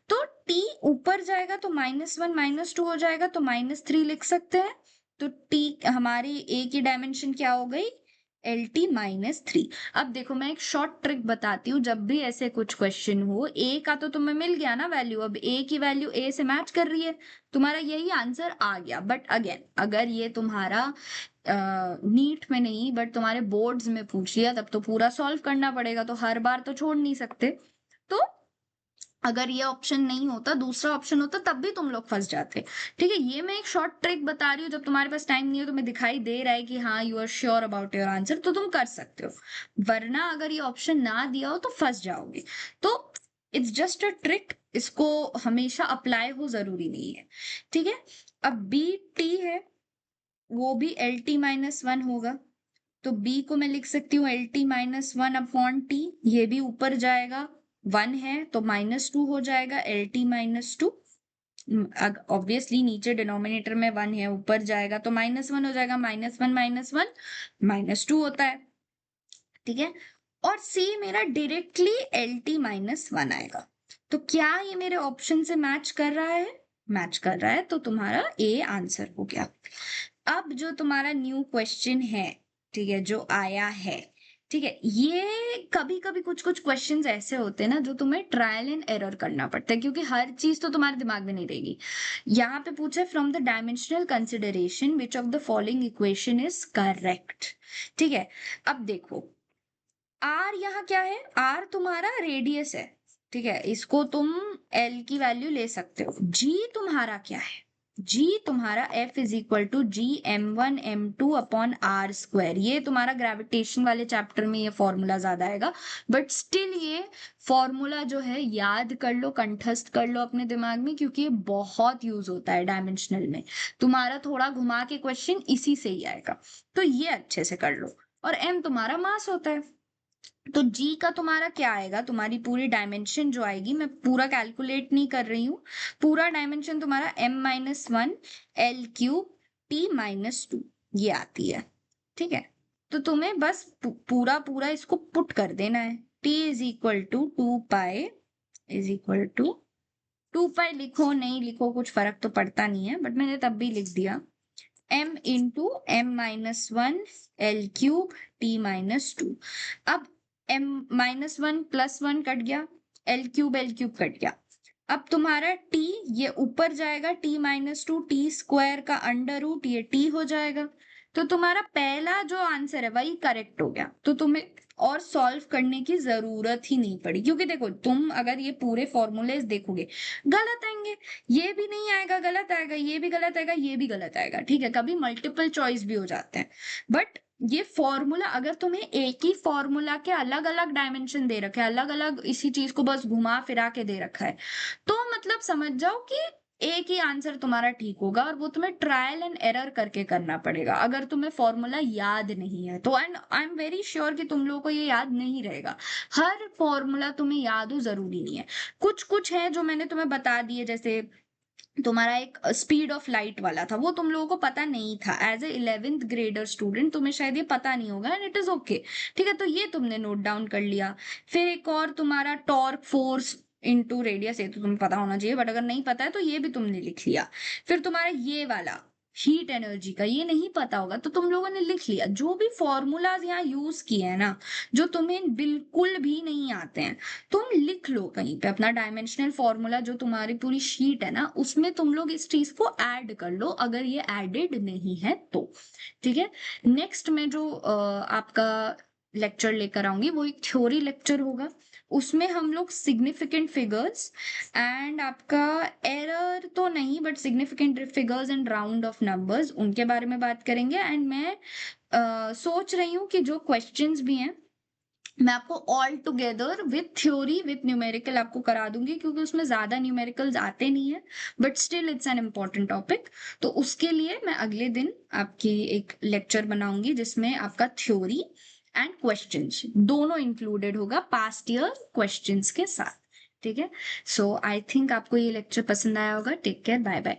तो T ऊपर जाएगा तो -1 -2 हो जाएगा, तो -3 लिख सकते हैं। तो T हमारी A की डायमेंशन क्या हो गई, LT-3। अब देखो मैं एक शॉर्ट ट्रिक बताती हूँ, जब भी ऐसे कुछ क्वेश्चन हो, A का तो तुम्हें मिल गया ना वैल्यू, अब A की वैल्यू A से मैच कर रही है, तुम्हारा यही आंसर आ गया। बट अगेन अगर ये तुम्हारा नीट में नहीं बट तुम्हारे बोर्ड्स में पूछ लिया, तब तो पूरा सॉल्व करना पड़ेगा, तो हर बार तो छोड़ नहीं सकते। तो अगर ये ऑप्शन नहीं होता, दूसरा ऑप्शन होता, तब भी तुम लोग फंस जाते। ठीक है, ये मैं एक शॉर्ट ट्रिक बता रही हूँ, जब तुम्हारे पास टाइम नहीं है, तुम्हें दिखाई दे रहा है कि हाँ you are sure about your answer, तो तुम कर सकते हो, वरना अगर ये ऑप्शन ना दिया हो तो फंस जाओगे। तो इट्स जस्ट अ ट्रिक, इसको हमेशा अप्लाई हो जरूरी नहीं है। ठीक है, अब बी टी है, वो भी एल टी माइनस वन होगा, तो b को मैं लिख सकती हूँ L T minus one upon T, ये भी ऊपर जाएगा, वन है तो माइनस टू हो जाएगा L T minus to. Obviously नीचे डिनोमिनेटर में वन है, ऊपर जाएगा तो माइनस वन हो जाएगा, माइनस वन माइनस टू होता है। ठीक है, और c मेरा directly L T minus one आएगा। तो क्या ये मेरे ऑप्शन से मैच कर रहा है? मैच कर रहा है, तो तुम्हारा ए आंसर हो गया। अब जो तुम्हारा न्यू क्वेश्चन है, ठीक है, जो आया है, ठीक है, ये कभी कभी कुछ कुछ क्वेश्चंस ऐसे होते हैं ना जो तुम्हें ट्रायल एंड एरर करना पड़ता है, क्योंकि हर चीज तो तुम्हारे दिमाग में नहीं रहेगी। यहाँ पे पूछा है from the dimensional consideration which of the following equation is correct. ठीक है, अब देखो आर यहाँ क्या है, आर तुम्हारा रेडियस है, ठीक है, इसको तुम एल की वैल्यू ले सकते हो। जी तुम्हारा क्या है, जी तुम्हारा F is equal to G M one M two upon R square. ये तुम्हारा ग्रेविटेशन वाले चैप्टर में ये फॉर्मूला ज्यादा आएगा, बट स्टिल ये फॉर्मूला जो है याद कर लो, कंठस्थ कर लो अपने दिमाग में, क्योंकि ये बहुत यूज होता है डायमेंशनल में। तुम्हारा थोड़ा घुमा के क्वेश्चन इसी से ही आएगा, तो ये अच्छे से कर लो। और एम तुम्हारा मास होता है, तो जी का तुम्हारा क्या आएगा, तुम्हारी पूरी डायमेंशन जो आएगी, मैं पूरा कैलकुलेट नहीं कर रही हूँ, पूरा डायमेंशन तुम्हारा m minus one L cube T minus to ये आती है। ठीक है, तो तुम्हें बस पूरा पूरा इसको पुट कर देना है। t is equal to two pi is equal to, two pi लिखो नहीं लिखो कुछ फर्क तो पड़ता नहीं है, बट मैंने तब भी लिख दिया, m into M minus one L cube T minus two. अब m minus one plus one cut गया, एल क्यूब कट गया। अब तुम्हारा t ये ऊपर जाएगा, t minus two, T square का अंडर रूट ये t हो जाएगा। तो तुम्हारा पहला जो आंसर है वही करेक्ट हो गया, तो तुम्हें और सॉल्व करने की जरूरत ही नहीं पड़ी, क्योंकि देखो तुम अगर ये पूरे फॉर्मूलेज देखोगे गलत आएंगे, ये भी नहीं आएगा गलत आएगा, ये भी गलत आएगा, ये भी गलत आएगा। ठीक है, कभी मल्टीपल चॉइस भी हो जाते हैं, बट ये फॉर्मूला अगर तुम्हें एक ही फॉर्मूला के अलग अलग डायमेंशन दे रखे हैं, अलग अलग इसी चीज को बस घुमा फिरा के दे रखा है, तो मतलब समझ जाओ कि एक ही आंसर तुम्हारा ठीक होगा, और वो तुम्हें ट्रायल एंड एरर करके करना पड़ेगा अगर तुम्हें फॉर्मूला याद नहीं है तो। And I am very sure कि तुम लोगों को ये याद नहीं रहेगा, हर फॉर्मूला तुम्हें याद हो जरूरी नहीं है। कुछ कुछ है जो मैंने तुम्हें बता दिए, जैसे तुम्हारा एक स्पीड ऑफ लाइट वाला था, वो तुम लोगों को पता नहीं था, as a 11th grader student तुम्हें शायद ये पता नहीं होगा, एंड इट इज ओके। ठीक है, तो ये तुमने नोट डाउन कर लिया। फिर एक और तुम्हारा टॉर्क फोर्स इनटू रेडियस, ये तो तुम्हें पता होना चाहिए, बट अगर नहीं पता है तो ये भी तुमने लिख लिया। फिर तुम्हारा ये वाला हीट एनर्जी का ये नहीं पता होगा तो तुम लोगों ने लिख लिया। जो भी फॉर्मूलाज यहाँ यूज किए हैं ना, जो तुम्हें बिल्कुल भी नहीं आते हैं, तुम लिख लो कहीं पे अपना डायमेंशनल फॉर्मूला, जो तुम्हारी पूरी शीट है ना उसमें तुम लोग इस चीज को ऐड कर लो, अगर ये एडेड नहीं है तो। ठीक है, नेक्स्ट में जो आपका लेक्चर लेकर आऊंगी वो एक थ्योरी लेक्चर होगा, उसमें हम लोग सिग्निफिकेंट फिगर्स एंड आपका एरर तो नहीं but significant figures and round of numbers उनके बारे में बात करेंगे। एंड मैं सोच रही हूँ कि जो क्वेश्चंस भी हैं मैं आपको all together with theory with numerical आपको करा दूंगी, क्योंकि उसमें ज्यादा न्यूमेरिकल्स आते नहीं है, but still it's an important topic. तो उसके लिए मैं अगले दिन आपकी एक लेक्चर बनाऊंगी जिसमें आपका थ्योरी एंड क्वेश्चंस दोनों इंक्लूडेड होगा, पास्ट ईयर क्वेश्चंस के साथ। ठीक है, सो आई थिंक आपको ये लेक्चर पसंद आया होगा। Take care, bye bye.